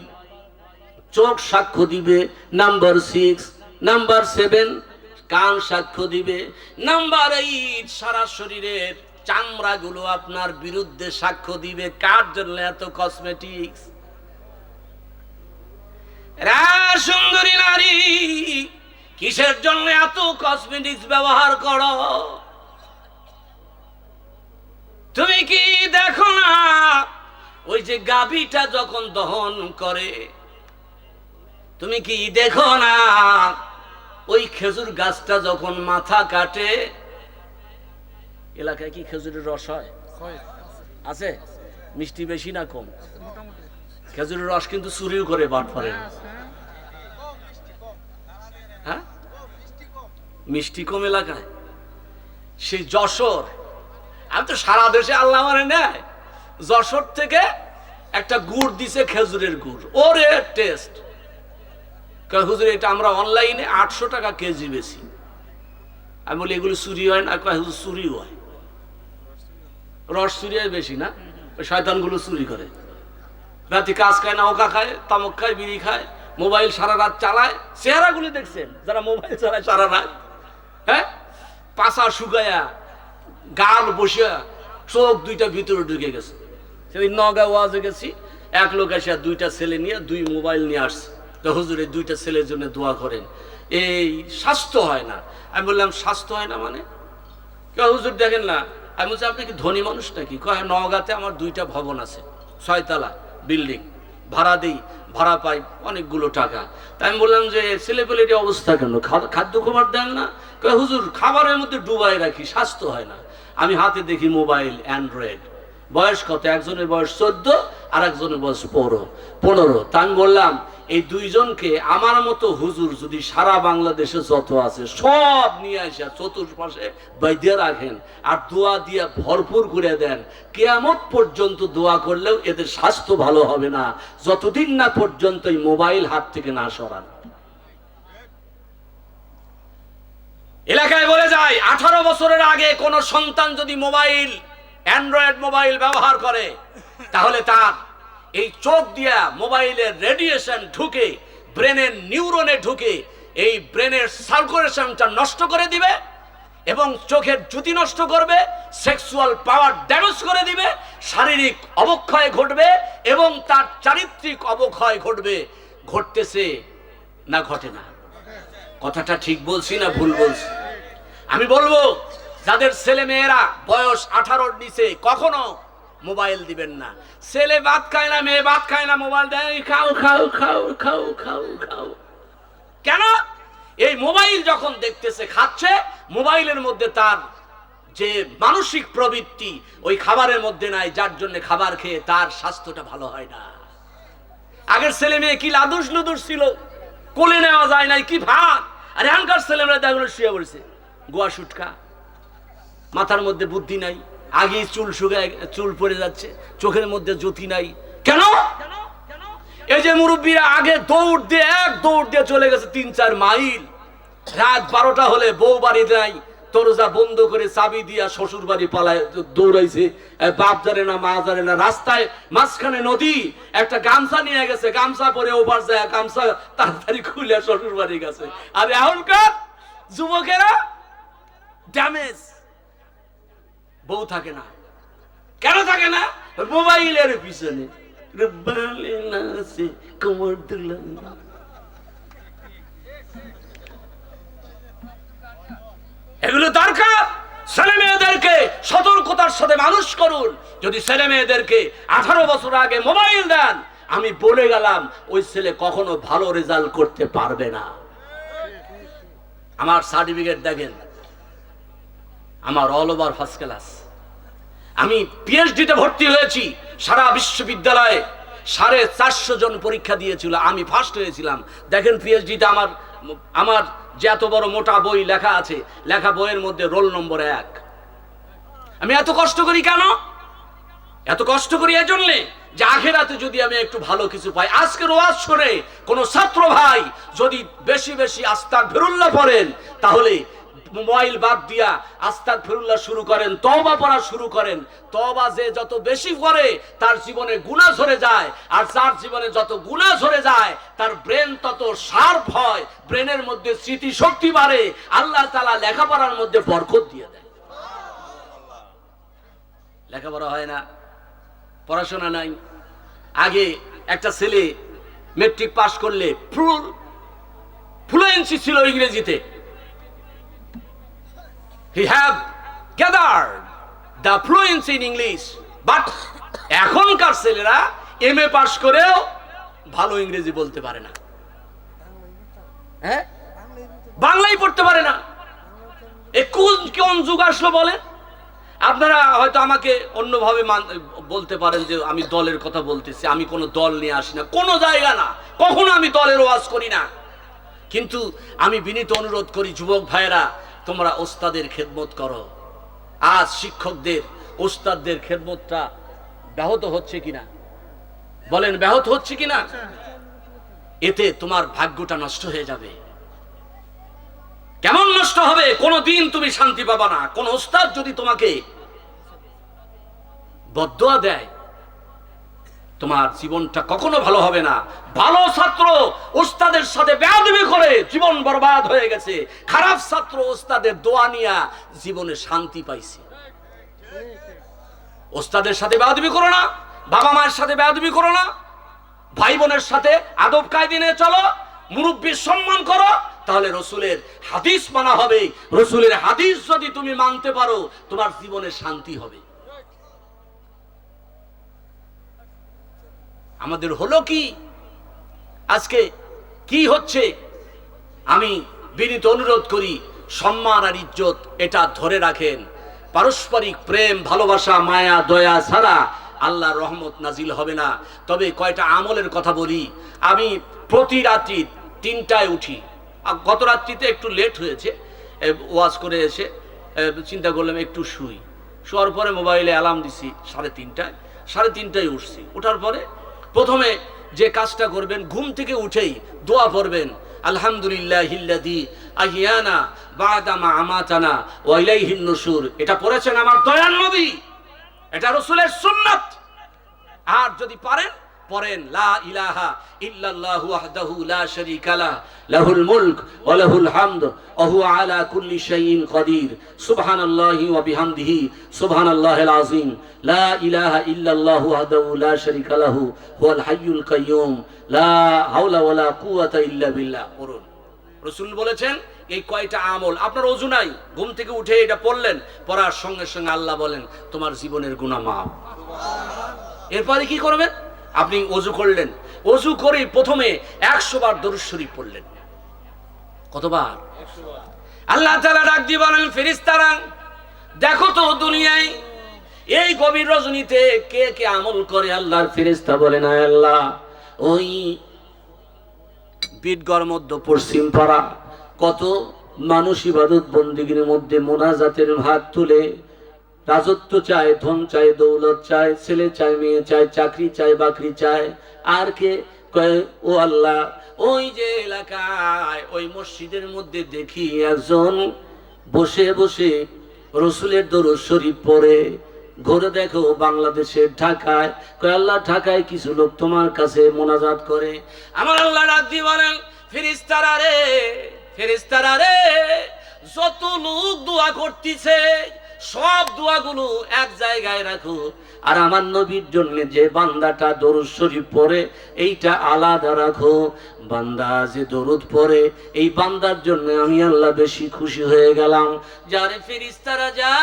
চোখ সাক্ষ্য দিবে। নাম্বার 6, নাম্বার 7 কান সাক্ষ্য দিবে। নাম্বার 8 সারা শরীরের চামড়াগুলো আপনার বিরুদ্ধে সাক্ষ্য দিবে। কার জন্য এত কসমেটিক্স? সুন্দরী নারী, কিসের জন্য এত কসমেটিক্স ব্যবহার করো? তুমি কি দেখো না ওই যে গাভীটা যখন দহন করে, তুমি কি দেখো না ওই খেজুর গাছটা যখন মাথা কাটে? এলাকায় কি খেজুরের রস হয়? আছে? মিষ্টি বেশি না কম? খেজুরের রস কিন্তু চুরিও করে বাটপারে। হ্যাঁ, মিষ্টি কম এলাকায়। সেই যশোর, আমি তো সারা দেশে আল্লাহ মানে নেয়, যশোর থেকে একটা গুড় দিছে, খেজুরের গুড়, ওরে টেস্ট। হুজুর এটা আমরা অনলাইনে 800 টাকা কেজি বেশি। আমি বলি এগুলো চুরি হয় না? হুজুর চুরি হয়, রস চুরি হয় বেশি না, ওই শয়তানগুলো চুরি করে। রাতে কাজ খায় না, ওকা খায়, তামক খায়, বিড়ি খায়, মোবাইল সারা রাত চালায়। চেহারাগুলি দেখছেন যারা মোবাইল চালায় সারা রাত, হ্যাঁ, পাশা শুকায়া, গাল বসিয়া, চোখ দুইটা ভিতরে ঢুকে গেছে। সেদিন নওগাঁ ওয়াজে গেছি, এক লোক এসে 2টা ছেলে নিয়ে 2 মোবাইল নিয়ে আসছে। তো হুজুর এই 2টা ছেলের জন্য দোয়া করেন, এই স্বাস্থ্য হয় না। আমি বললাম স্বাস্থ্য হয় না মানে? হুজুর দেখেন না। আমি বলছি আপনি কি ধনী মানুষ নাকি? কয় নওগাঁতে আমার 2টা ভবন আছে, 6 তলা বিল্ডিং, ভাড়া দিই, ভাড়া পাই অনেকগুলো টাকা। তাই আমি বললাম যে ছেলেপেলের অবস্থা কেন, খাদ্য খাবার দেন না? কয় হুজুর খাবারের মধ্যে ডুবাই রাখি, স্বাস্থ্য হয় না। আমি হাতে দেখি মোবাইল অ্যান্ড্রয়েড। বয়স কত? একজনের বয়স 14 আর একজনের বয়স 15। তা আমি বললাম এই 2 জনকে আমার মতো হুজুর যদি সারা বাংলাদেশে যত আছে সব নিয়ে আসা চতুর্পাশে বাইধ্যা রাখেন আর দোয়া দিয়ে ভরপুর করে দেন, কিয়ামত পর্যন্ত দোয়া করলেও এদের স্বাস্থ্য ভালো হবে না, যতদিন না পর্যন্ত এই মোবাইল হাত থেকে না সরান। এলাকায় বলে যায় 18 বছরের আগে কোন সন্তান যদি মোবাইল, অ্যান্ড্রয়েড মোবাইল ব্যবহার করে, তাহলে তার এই চোখ দিয়া মোবাইলের রেডিয়েশন ঢুকে ব্রেনের নিউরনে ঢুকে এই ব্রেনের সার্কুলেশনটা নষ্ট করে দিবে এবং চোখের জ্যোতি নষ্ট করবে, সেক্সুয়াল পাওয়ার ড্যামেজ করে দিবে, শারীরিক অবক্ষয় ঘটবে এবং তার চারিত্রিক অবক্ষয় ঘটবে। ঘটতেছে না ঘটে না? কথাটা ঠিক বলছি না ভুল বলছি? আমি বলবো যাদের ছেলে মেয়েরা বয়স 18-র নিচে কখনো মোবাইল দিবেন না। ছেলে ভাত খায় না, মেয়ে ভাত খায় না, মোবাইল দেয়, খাও খাও খাও খাও খাও খাও। কেন? এই মোবাইল যখন দেখতেছে, খাচ্ছে, মোবাইলের মধ্যে তার যে মানসিক প্রবৃত্তি ওই খাবারের মধ্যে নাই, যার জন্য খাবার খেয়ে তার স্বাস্থ্যটা ভালো হয় না। আগের ছেলে মেয়ে কি লাদুস লুদুস ছিল, কোলে নেওয়া যায় নাই, কি ভাত। আর এখানকার ছেলেমেয়েরা দেখলো শুয়ে পড়েছে, গোয়া সুটকা, মাথার মধ্যে বুদ্ধি নাই, আগে চুল শুকায়, চুল পড়ে যাচ্ছে, চোখের মধ্যে জ্যোতি নাই। কেন? এই যে মুরব্বীরা আগে দৌড় দিয়ে চলে গেছে 3-4 মাইল, রাত 12টা হলে বউ বাড়ি নাই, দরজা বন্ধ করে চাবি দিয়া শ্বশুর বাড়ি পালায় দৌড়াইছে, বাপ জানে না মা জানে না। রাস্তায় মাঝখানে নদী, একটা গামছা নিয়ে গেছে, গামছা পরে ওপার যায়, গামছা তাড়াতাড়ি খুলে শ্বশুর বাড়ি গেছে। আর এখনকার যুবকেরা ড্যামেজ, বউ থাকে না। কেন থাকে না? মোবাইলের পিছনে এগুলো দরকার। ছেলে মেয়েদেরকে সতর্কতার সাথে মানুষ করুন। যদি ছেলে মেয়েদেরকে 18 বছর আগে মোবাইল দেন, আমি বলে গেলাম ওই ছেলে কখনো ভালো রেজাল্ট করতে পারবে না। আমার সার্টিফিকেট দেখেন, আমার অল ওভার ফার্স্ট ক্লাস। আমি পিএইচডিতে ভর্তি হয়েছি, সারা বিশ্ববিদ্যালয়ে 450 জন পরীক্ষা দিয়েছিল, আমি ফার্স্ট হয়েছিলাম। দেখেন পিএইচডিতে আমার যে এত বড় মোটা বই লেখা আছে, লেখা বইয়ের মধ্যে রোল নম্বর 1। আমি এত কষ্ট করি কেন? এত কষ্ট করি এজন্যে যে আখেরাতে যদি আমি একটু ভালো কিছু পাই। আজকের ওয়াজ শুনে কোন ছাত্র ভাই যদি বেশি বেশি আস্তাগফিরুল্লাহ পড়েন, তাহলে মোবাইল বাদ দিয়া আস্তাগফিরুল্লাহ শুরু করেন, তওবা পড়া শুরু করেন। তওবা যে যত বেশি করে তার জীবনে গুনাহ ঝরে যায়, আর যার জীবনে যত গুনাহ ঝরে যায় তার ব্রেন তত শার্প হয়, ব্রেনের মধ্যে স্মৃতি শক্তি বাড়ে, আল্লাহ তাআলা লেখাপড়ার মধ্যে বরকত দিয়ে দেয়। লেখাপড়া হয় না, পড়াশোনা নাই। আগে একটা ছেলে মেট্রিক পাস করলে ফ্লুয়েন্সি ছিল ইংরেজিতে, he have gathered the fluency in English, but এখনকার ছেলেরা এমএ পাস করেও ভালো ইংরেজি বলতে পারে না, হ্যাঁ, বাংলাই পড়তে পারে না। কোন যুগ আসলো বলেন? আপনারা হয়তো আমাকে অন্যভাবে বলতে পারেন যে আমি দলের কথা বলতেছি, আমি কোনো দল নিয়ে আসি না, কোনো জায়গা না, কখনো আমি দলের ওয়াজ করি না। কিন্তু আমি বিনীত অনুরোধ করি, যুবক ভাইয়েরা, তোমরা ওস্তাদের খেদমত করো। আজ শিক্ষকদের, ওস্তাদদের খেদমতটা ব্যাহত হচ্ছে কিনা বলেন? ব্যাহত হচ্ছে কিনা? এতে তোমার ভাগ্যটা নষ্ট হয়ে যাবে। কেমন নষ্ট হবে? কোনদিন তুমি শান্তি পাবা না। কোন ওস্তাদ যদি তোমাকে বদদুয়া দেয়, তোমার জীবনটা কখনো ভালো হবে না। ভালো ছাত্র ওস্তাদের সাথে বেয়াদবি করে জীবন বরবাদ হয়ে গেছে, খারাপ ছাত্র ওস্তাদের দোয়া নিয়ে জীবনে শান্তি পাইছে। ওস্তাদের সাথে বেয়াদবি করো না, বাবা মায়ের সাথে বেয়াদবি করো না, ভাই বোনের সাথে আদব কায়দা নিয়ে চলো, মুরব্বির সম্মান করো, তাহলে রসুলের হাদিস মানা হবে। রসুলের হাদিস যদি তুমি মানতে পারো, তোমার জীবনে শান্তি হবে। আমাদের হলো কি আজকে কি হচ্ছে? আমি বিনীত অনুরোধ করি, সম্মান আর ইজ্জত এটা ধরে রাখেন। পারস্পরিক প্রেম, ভালোবাসা, মায়া, দয়া ছাড়া আল্লাহর রহমত নাজিল হবে না। তবে কয়টা আমলের কথা বলি। আমি প্রতি রাত্রি 3টায় উঠি। গত রাত্রিতে একটু লেট হয়েছে, ওয়াজ করে এসে চিন্তা করলাম একটু শুই। শোয়ার পরে মোবাইলে অ্যালার্ম দিছি 3:30টায়, 3:30টায় উঠছি। ওঠার পরে প্রথমে যে কাজটা করবেন, ঘুম থেকে উঠেই দোয়া পড়বেন, আলহামদুলিল্লাহিল্লাযী আহিয়ানা বা'দা মা আমাতানা ওয়া ইলাইহিন নুশুর। এটা পড়েছেন আমার দয়াল নবী, এটা রাসূলের সুন্নাত। আর যদি পারেন পড়েন লা ইলাহা ইল্লাল্লাহু ওয়াহদাহু লা শারীকা লাহু লাহুল মুলক ওয়া লাহুল হামদ ওয়া হুয়া আলা কুল্লি শাইইন কাদির সুবহানাল্লাহি ওয়া বিহামদিহি সুবহানাল্লাহিল আযীম লা ইলাহা ইল্লাল্লাহু ওয়াহদাহু লা শারীকা লাহু হুয়াল হাইয়ুল কাইয়্যুম লা হাওলা ওয়া লা কুওয়াতা ইল্লা বিল্লাহ। পড়ুন। রাসূল বলেছেন এই কয়টা আমল, আপনার ওযু নাই, ঘুম থেকে উঠে এটা পড়লেন, পড়ার সঙ্গে সঙ্গে আল্লাহ বলেন তোমার জীবনের গুনাহ মাফ। এরপরে কি করবেন? আপনি ওযু করলেন, ওযু করে প্রথমে 100 বার দরুদ শরীফ পড়লেন। কতবার? 100 বার। আল্লাহ তাআলা ডাক দিয়ে বলেন, ফেরেশতারা দেখো তো দুনিয়ায় এই গভীর রজনীতে কে কে আমল করে। আল্লাহর ফেরেশতা বলেন, আল্লাহ ওই বিটগড় মধ্য পশ্চিম পাড়া কত মানুষ ইবাদত বন্দিগির মধ্যে মোনাজাতের হাত তুলে রাজত্ব চায়, ধন চায়, দৌলত চায়, ছেলে চায়, মেয়ে চায়, চাকরি চায়, বাকরি চায়, আর কে কয় ও আল্লাহ ওই যে এলাকায় ওই মসজিদের মধ্যে দেখি একজন বসে বসে রসুলের দরুদ শরীফ পড়ে। ঘুরে দেখো বাংলাদেশের ঢাকায়, কয় আল্লাহ ঢাকায় কিছু লোক তোমার কাছে মোনাজাত করে। আমার আল্লাহ ডাক দিয়ে বলেন ফেরেশতারা রে, ফেরেশতারা রে, যত লোক দোয়া করতেছে সব দোয়াগুলো এক জায়গায় রাখো, আর আমার নবীর জন্য যে বান্দাটা দরুদ শরীফ পড়ে এইটা আলাদা রাখো। বান্দা যে দরুদ পড়ে এই বান্দার জন্য আমি আল্লাহ বেশি খুশি হয়ে গেলাম। যারে ফেরেশতারা যা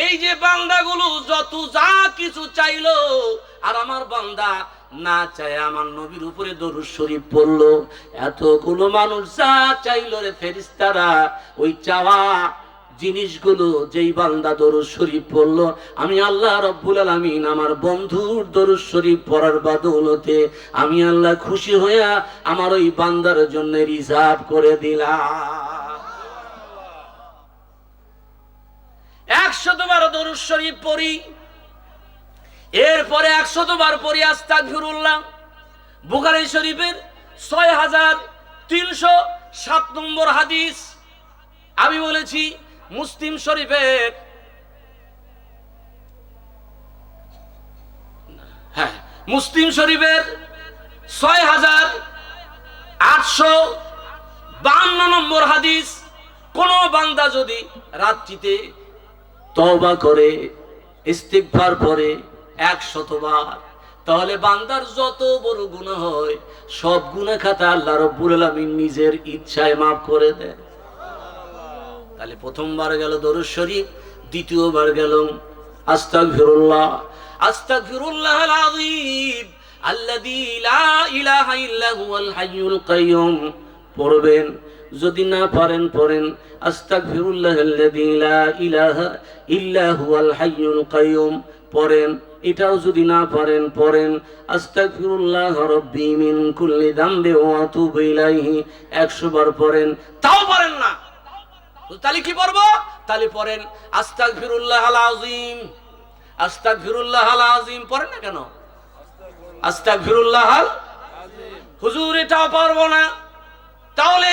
এই যে বান্দাগুলো যত যা কিছু চাইলো আর আমার বান্দা না চায় আমার নবীর উপরে দরুদ শরীফ পড়লো, এতগুলো মানুষ যা চাইলো রে ফেরেশতারা ওই চাওয়া জিনিসগুলো যেই বান্দা দরুদ শরীফ পড়লো আমি আল্লাহ রব্বুল আলামিন আমার বন্ধুর দরুদ শরীফ পড়ার বদৌলতে আমি আল্লাহ খুশি হইয়া আমার ওই বান্দার জন্য রিজার্ভ করে দিলাম। 100 বার দরুদ শরীফ পড়ি, এরপরে 100 বার পড়ি আস্তাগফিরুল্লাহ। বুখারী শরীফের 6307 নম্বর হাদিস। আমি বলেছি মুসলিম শরীফের মুসলিম শরীফের 6852 নম্বর হাদিস। কোন বান্দা যদি রাত্রিতে তওবা করে ইস্তিগফার পড়ে 100 বার তাহলে বান্দার যত বড় গুনাহ হয় সব গুনাহ খাতা আল্লাহ রাব্বুল আলামিন নিজের ইচ্ছায় মাফ করে দেন। তাহলে প্রথমবার গেল দরুদ শরীফ, দ্বিতীয়বার গেল আস্তাগফিরুল্লাহ। আস্তাগফিরুল্লাহাল আযীম আল্লাযী লা ইলাহা ইল্লা হুয়াল হাইয়ুল কাইয়্যুম পড়বেন। যদি না পারেন পড়েন আস্তাগফিরুল্লাহাল্লাযী লা ইলাহা ইল্লা হুয়াল হাইয়ুল কাইয়্যুম পড়েন। এটাও যদি না পারেন পড়েন আস্তাগফিরুল্লাহ রাব্বী মিন কুল্লি যামবি ওয়া আতুবু ইলাইহি 100 বার পড়েন। তাও পারেন না তাহলে কি পড়বো? তাহলে পড়েন আস্তাগফিরুল্লাহাল আযীম। আস্তাগফিরুল্লাহাল আযীম পড়েন না কেন? আস্তাগফিরুল্লাহাল আযীম। হুজুর এটাও পারবো না, তাহলে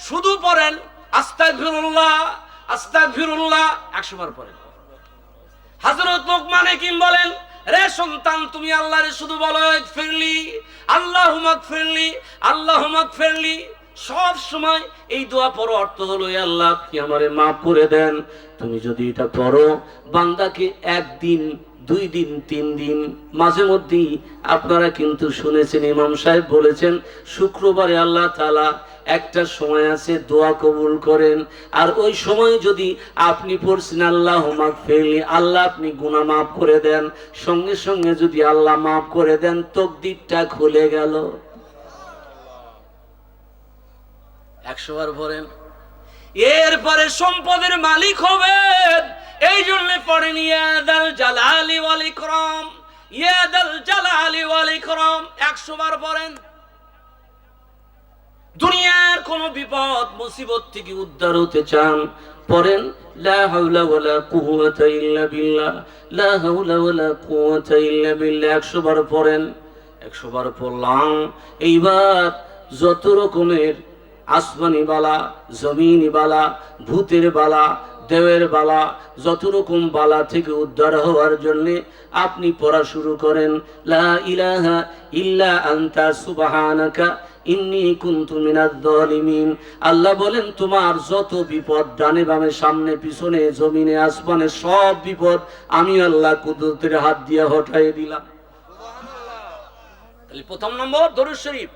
শুধু পড়েন আস্তাগফিরুল্লাহ আস্তাগফিরুল্লাহ 100 বার পড়েন। হযরত লুকমান হাকিম বলেন রে সন্তান তুমি আল্লাহরে শুধু বলো ইগফিরলি আল্লাহুম্মা ইগফিরলি আল্লাহুম্মা ইগফিরলি। সব সময় এই দোয়া পড়ো, অর্থ হলো আল্লাহ আপনি আমারে মাফ করে দেন। তুমি যদি এটা পড়ো বান্দাকে একদিন 2 দিন 3 দিন মাঝে মধ্যেই আপনারা কিন্তু শুনেছেন ইমাম সাহেব বলেছেন শুক্রবারে আল্লাহ তাআলা একটা সময় আছে দোয়া কবুল করেন, আর ওই সময় যদি আপনি পড়ছেন আল্লাহুম্মা ইগফিরলি আল্লাহ আপনি গুনাহ মাফ করে দেন, সঙ্গে সঙ্গে যদি আল্লাহ মাফ করে দেন তাকদীরটা খুলে গেল। 100 বার পড়েন। এরপরে সম্পদের মালিক হবেন, এই জন্য পড়েন ইয়াদাল জালালি ওয়াল ইকরাম ইয়াদাল জালালি ওয়াল ইকরাম 100 বার পড়েন। দুনিয়ার কোন বিপদ মুসিবত থেকে উদ্ধার হতে চান পড়েন লা হাওলা ওয়ালা কুওয়াতা ইল্লা বিল্লাহ লা হাওলা ওয়ালা কুওয়াতা ইল্লা বিল্লাহ 100 বার পড়েন। 100 বার পড়লাম, এইবার যত রকমের আসমানি বালা, জমিনি বালা, ভূতের বালা, দেওয়ের বালা, যত রকম বালা থেকে উদ্ধার হওয়ার জন্য আপনি পড়া শুরু করেন লা ইলাহা ইল্লা আনতা সুবহানাকা ইন্নী কুনতু মিনাজ জালিমিন। আল্লাহ বলেন তোমার যত বিপদ ডানে বামে সামনে পিছনে জমিনে আসমানে সব বিপদ আমি আল্লাহ কুদরতের হাত দিয়ে হটাই দিলাম। সুবহানাল্লাহ। তাহলে প্রথম নম্বর দরুদ শরীফ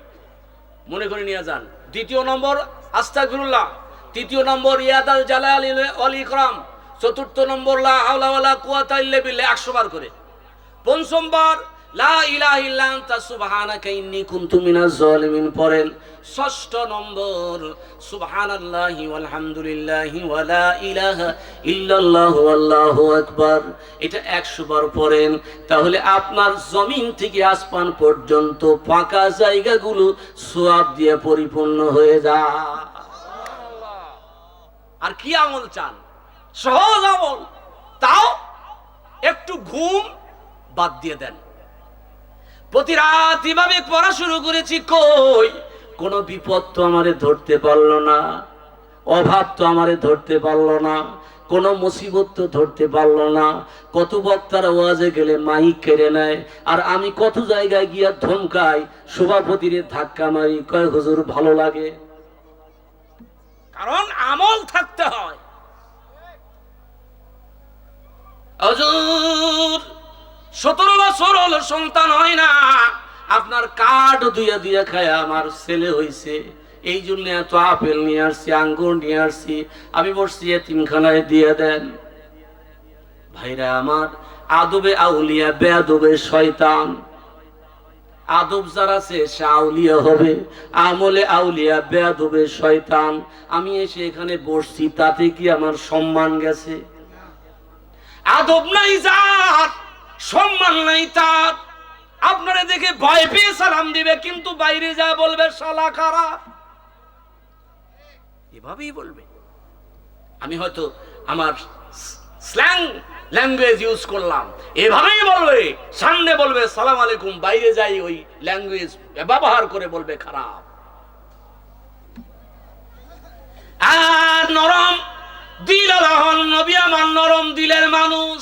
মনে করে নিয়ে যান, দ্বিতীয় নম্বর আস্তাগফিরুল্লাহ, তৃতীয় নম্বর ইয়াদাল জালালি ওয়াল ইকরাম, চতুর্থ নম্বর লা হাওলা ওয়ালা কুওয়াতা ইল্লা বিল্লাহ 100 বার করে, পঞ্চম বার লা ইলাহা ইল্লা আনতা সুবহানাকা ইন্নী কুনতু মিনাজ জালিমিন পড়েন। ষষ্ঠ নম্বর সুবহানাল্লাহি ওয়ালহামদুলিল্লাহি ওয়া লা ইলাহা ইল্লাল্লাহু আল্লাহু আকবার। এটা 100 বার পড়েন, তাহলে আপনার জমিন থেকে আসমান পর্যন্ত ফাঁকা জায়গাগুলো সওয়াব দিয়ে পরিপূর্ণ হয়ে যায়। আর কি আমল চান? সহজ আমল, তাও একটু ঘুম বাদ দিয়ে দেন। প্রতি রাত এভাবে পড়া শুরু করেছি, কই কোনো বিপদ তো আমারে ধরতে পারলো না, অভাব তো আমারে ধরতে পারলো না, কোনো মুসিবত তো ধরতে পারলো না। কত বক্তার ওয়াজে গেলে মাইক কেড়ে নেয়, আর আমি কত জায়গায় গিয়া ধমকাই, সভাপতিরে ধাক্কা মারি, কয় হুজুর ভালো লাগে। কারণ আমল থাকতে হয়। হুজুর 17 বছর হলো সন্তান হয় না, আপনার কার্ড দুইয়া দুইয়া খায় আমার ছেলে হইছে, এই জন্য এত আপেল নিয়ে আসছি, আঙ্গুর নিয়ে আসছি, আমি বসছি এতিমখানায় দিয়ে দেন। ভাইরা আমার, আদবে আউলিয়া বেয়াদবে শয়তান। আদব যার আছে সে আউলিয়া হবে, আমলে আউলিয়া বেয়াদবে শয়তান। আমি এসে এখানে বসছি, তাতে কি আমার সম্মান গেছে? আদব নাই যার, সম্মান নাই তার, আপনারা দেখে ভয় পেয়ে সালাম দিবে, কিন্তু বাইরে যা বলবে শালা খারাপ, এভাবেই বলবে। আমি হয়তো আমার স্ল্যাং ল্যাঙ্গুয়েজ ইউজ করলাম, এভাবেই বলবে। সামনে বলবে সালাম আলাইকুম, বাইরে যাই ওই ল্যাঙ্গুয়েজ ব্যবহার করে বলবে খারাপ। আর নরম দিল আল্লাহর নবী আমার নরম দিলের মানুষ,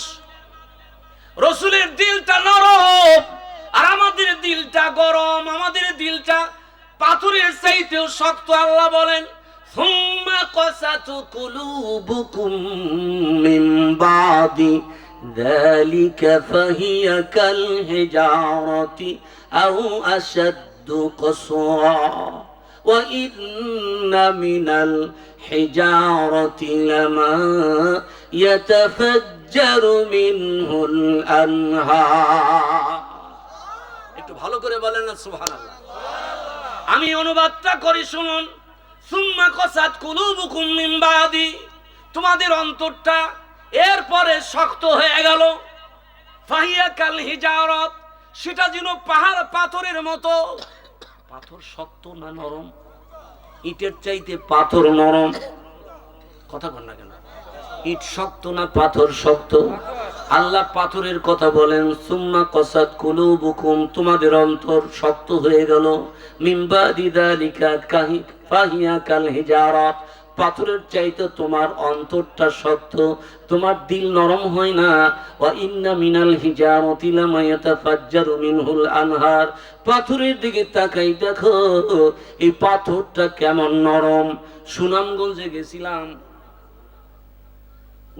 রসুলের দিলটা নরম, আর আমাদের দিলটা গরম, আমাদের দিলটা পাথরের চাইতেও শক্ত। আল্লাহ বলেন সুম্মা কাসাতু কুলুবুকুম মিন বাদি যালিকা ফাহিয়া কাল হিজারাতি আও আশাদ্দু কসওয়া ওয়া ইন্না মিনাল হিজারাতি লামা ইয়াতাফাজ্জারু মিনহুল আনহার। একটু ভালো করে বলেন না সুবহানাল্লাহ। আমি অনুবাদটা করি, শুনুন। সুম্মা কাসাত কুলুবুকুম মিন বাদি, তোমাদের অন্তরটা এরপরে শক্ত হয়ে গেল। ফাহিয়া কাল হিজারাত, সেটা যেন পাহাড় পাথরের মতো। পাথর শক্ত না নরম? ইটের চাইতে পাথর নরম। কথা বল না কেন? ইট শক্ত না পাথর শক্ত? আল্লাহ পাথরের কথা বলেন, সুম্মা কাসাত কুলুবুকুম, তোমাদের অন্তর শক্ত হয়ে গেল। মিন বাদি যালিকা ফাহিয়া কাল হিজারাত, পাথরের চাইতে তোমার অন্তরটা শক্ত, তোমার দিল নরম হয় না। ওয়া ইন্না মিনাল হিজারাতি লামা ইয়াতাফাজ্জারু মিনহুল আনহার, পাথরের দিকে তাকাই, দেখো এই পাথরটা কেমন নরম। সুনামগঞ্জে গেছিলাম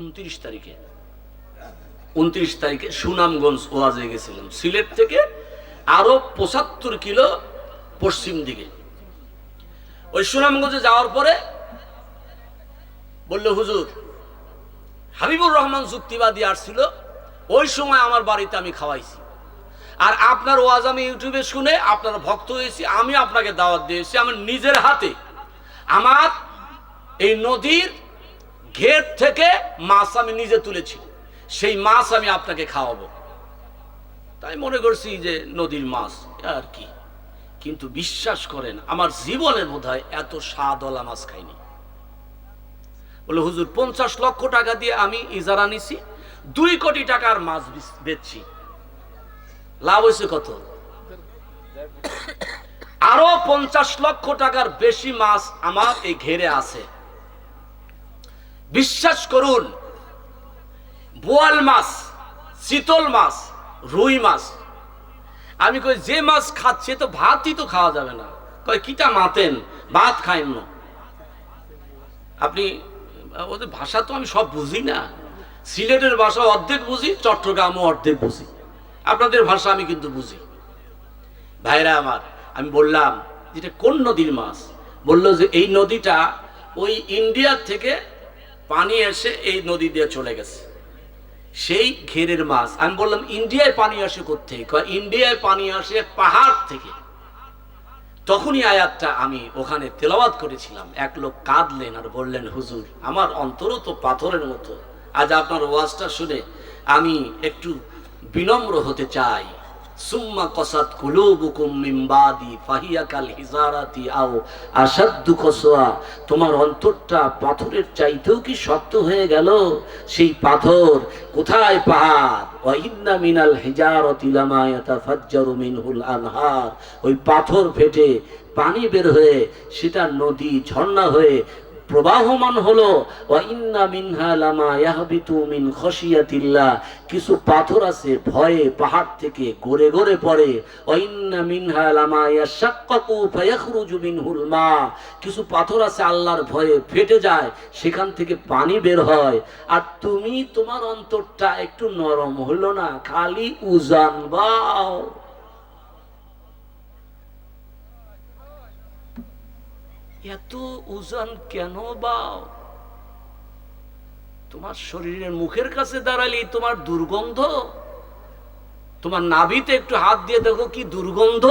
29 তারিখে সুনামগঞ্জ ওয়াজে গেছিলাম, সিলেট থেকে আরো 75 কিলো পশ্চিম দিকে। ওই সুনামগঞ্জে যাওয়ার পরে বলল হুজুর হাবিবুর রহমান যুক্তিবাদী আসছিল, ওই সময় আমার বাড়িতে আমি খাওয়াইছি, আর আপনার ওয়াজ আমি ইউটিউবে শুনে আপনার ভক্ত হয়েছি, আমি আপনাকে দাওয়াত দিয়েছি। আমার নিজের হাতে আমার এই নদীর ঘের থেকে মাছ আমি নিজে তুলেছি, সেই মাছ আমি আপনাকে খাওয়াবো। তাই মনে করছি যে নদীর মাছ আর কি, কিন্তু বিশ্বাস করেন আমার জীবনে বোধহয় এত স্বাদওয়ালা মাছ খাইনি। বলে হুজুর 50 লক্ষ টাকা দিয়ে আমি ইজারা নিছি, 2 কোটি টাকার মাছ বেচছি, লাভ হয়েছে কত? আরো 50 লক্ষ টাকার বেশি মাছ আমার এই ঘেরে আছে। বিশ্বাস করুন, বোয়াল মাছ, চিতল মাছ, রুই মাছ, আমি কই যে মাছ খাচ্ছে তো ভাতই তো খাওয়া যাবে না। কয় কিটা মাতেন, ভাত খাইন না আপনি? ওদের ভাষা তো আমি সব বুঝি না, সিলেটের ভাষা অর্ধেক বুঝি, চট্টগ্রামও অর্ধেক বুঝি, আপনাদের ভাষা আমি কিন্তু বুঝি। ভাইরা আমার, আমি বললাম যেটা কোন নদীর মাছ? বলল যে এই নদীটা ওই ইন্ডিয়া থেকে পানি এসে এই নদী দিয়ে চলে গেছে, সেই ঘেরের মাছ। আমি বললাম ইন্ডিয়ায় পানি আসে কোত্থেকে? কয় ইন্ডিয়ায় পানি আসে পাহাড় থেকে। তখনই আয়াতটা আমি ওখানে তেলাওয়াত করেছিলাম। এক লোক কাঁদলেন আর বললেন, হুজুর আমার অন্তরও তো পাথরের মতো। আজ আপনার ওয়াজটা শুনে আমি একটু বিনম্র হতে চাই। সুম্মা কসাত কুলুবুকুম মিন বাদি ফাহিয়া কাল হিজারাতি আও আশাদ্দু কসওয়া। তোমার অন্তরটা পাথরের চাইতেও কি শক্ত হয়ে গেল? সেই পাথর কোথায়? পাহাড়। ওয়া ইন্না মিনাল হিজারাতি লামা ইয়াতাফাজ্জারু মিনহুল আনহার। ওই পাথর ফেটে পানি বের হয়ে সেটা নদী ঝর্ণা হয়ে প্রবাহমান হলো। ওয়া ইন্না মিনহা লামা ইয়াহবিতু মিন খশিয়াতিল্লাহ। কিছু পাথর আছে ভয়ে পাহাড় থেকে গড়ে গড়ে পড়ে। ওয়া ইন্না মিনহা লামা ইয়াশাক্কাকু ফায়াখরুজু মিনহুল মা। কিছু পাথর আছে আল্লাহর ভয়ে ফেটে যায়, সেখান থেকে পানি বের হয়। আর তুমি তোমার অন্তরটা একটু নরম হলো না, খালি উজান বাও। এত উজান কেন বাও? তোমার শরীরের মুখের কাছে দাঁড়ালি তোমার দুর্গন্ধ। তোমার নাভিতে একটু হাত দিয়ে দেখো কি দুর্গন্ধ।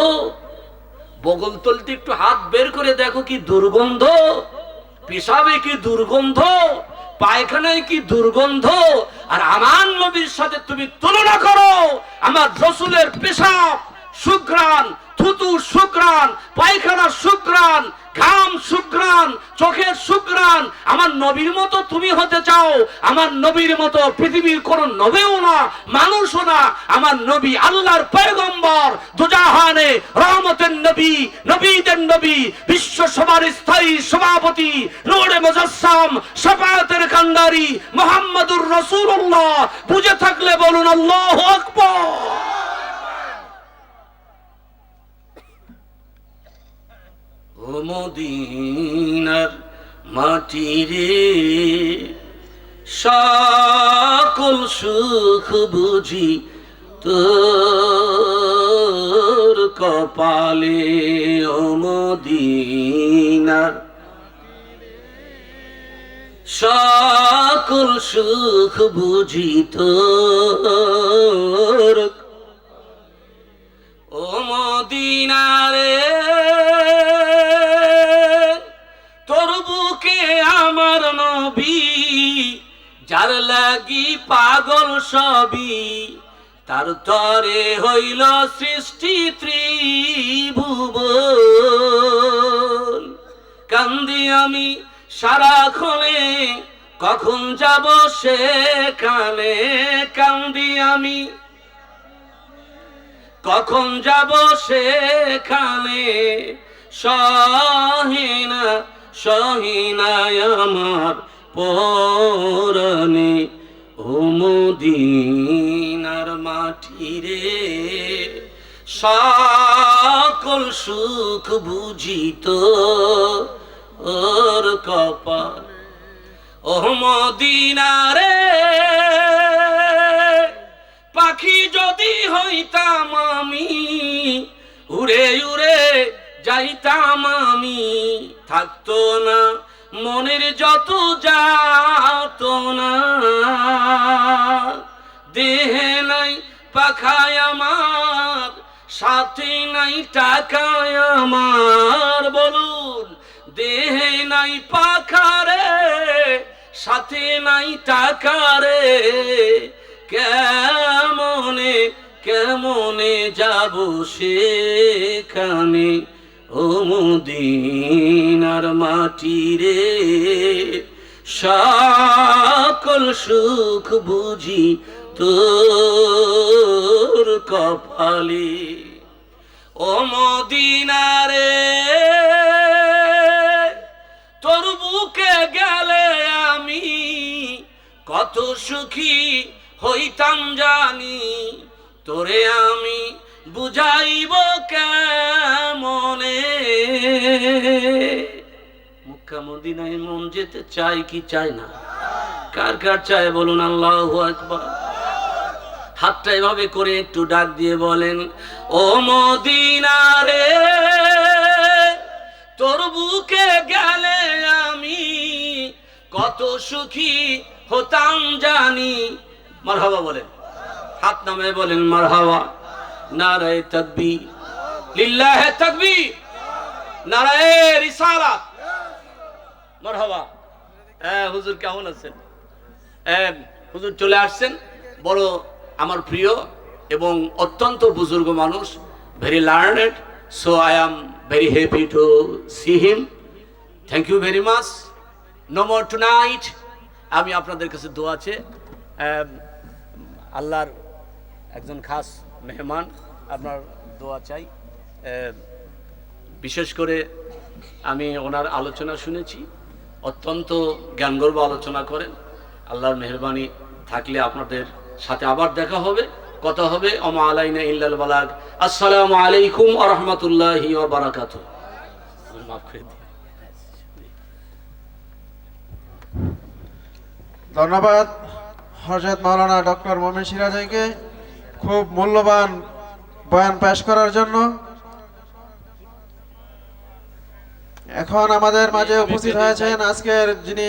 বগল তলতে একটু হাত বের করে দেখো কি দুর্গন্ধ। পেশাবে কি দুর্গন্ধ, পায়খানায় কি দুর্গন্ধ। আর আমার নবীর সাথে তুমি তুলনা করো। আমার রসুলের পেশাব সুঘ্রাণ, থুতু সুঘ্রাণ, পায়খানা সুঘ্রাণ, ঘাম সুঘ্রাণ, চোখের সুঘ্রাণ। আমার নবীর মতো তুমি হতে চাও? আমার নবীর মতো পৃথিবীর কোন নবীও না, মানুষও না। আমার নবী আল্লাহর পয়গম্বর, দুজাহানে রহমতের নবী, নবীদের নবী, বিশ্ব সভার স্থায়ী সভাপতি, নূরে মুজাসসাম, শাফায়াতের কান্ডারি মুহাম্মদুর রাসূলুল্লাহ। বুঝে থাকলে বলুন আল্লাহু আকবার। ও মদিনার মাটি রে, সকল সুখ বুঝি তোর কপালে। ও মদিনার সকল সুখ বুঝি তোর। ও মদিনারে তোর বুকে আমার নবী, যার লাগি পাগল সবই, তার তরে হইল সৃষ্টি ত্রিভুবন। কান্দি আমি সারাক্ষণে, কখন যাব সেখানে। কান্দি আমি কখন যাব সেখানে। সহিনা সহিনায় আমার পরাণে। ও মদিনার মাটি রে, সকল সুখ বুঝি তোর কপাল। ও মদিনারে পাখি যদি হইতাম আমি, উড়ে উড়ে যাইতাম আমি। থাকতো না মনের যত যাতনা, দেহে নাই পাখায় আমার, সাথে নাই টাকায় আমার। বলুন, দেহে নাই পাখারে, সাথে নাই টাকারে। কেমনে কেমনে যাব সেখানে। ও মদিনার মাটি রে, সকল সুখ বুঝি তোর কপালে। ও মদিনারে তোর বুকে গেলে আমি, কত সুখী হইতাম জানি। তোরে আমি বুঝাইব কেমনে। মক্কা মদিনায় মন যেতে চায় কি চায় না? কার কার চায় বলুন আল্লাহু আকবার। হাতটা এভাবে করে একটু ডাক দিয়ে বলেন, ও মদিনারে তোর বুকে গেলে আমি, কত সুখী হতাম জানি। মারহাবা বলেন, হাত নামে বলেন মারহাবা। নারায়ে তাকবীর, লিল্লাহে তাকবীর, নারায়ে রিসালাত, মারহাবা। হুজুর কেমন আছেন? হুজুর চলে আসছেন, বড় আমার প্রিয় এবং অত্যন্ত বুজুর্গ মানুষ, very learned, so I am very happy to see him. Thank you very much. No more tonight. আমি আপনাদের কাছে দোয়া আছে, আল্লাহর একজন খাস মেহমান, আপনার দোয়া চাই। বিশেষ করে আমি ওনার আলোচনা শুনেছি, অত্যন্ত জ্ঞানগর্ভ আলোচনা করেন। আল্লাহর মেহরবানি থাকলে আপনাদের সাথে আবার দেখা হবে, কথা হবে। ওমা আলাইনা ইল্লাল বালাগ। আসসালামু আলাইকুম ওয়া রাহমাতুল্লাহি ওয়া বারাকাতুহু। মাফ করে দিন। ধন্যবাদ হযরত মাওলানা ডক্টর মোমিন সিরাজকে খুব মূল্যবান বয়ান পেশ করার জন্য। এখন আমাদের মাঝে উপস্থিত হয়েছেন আজকের যিনি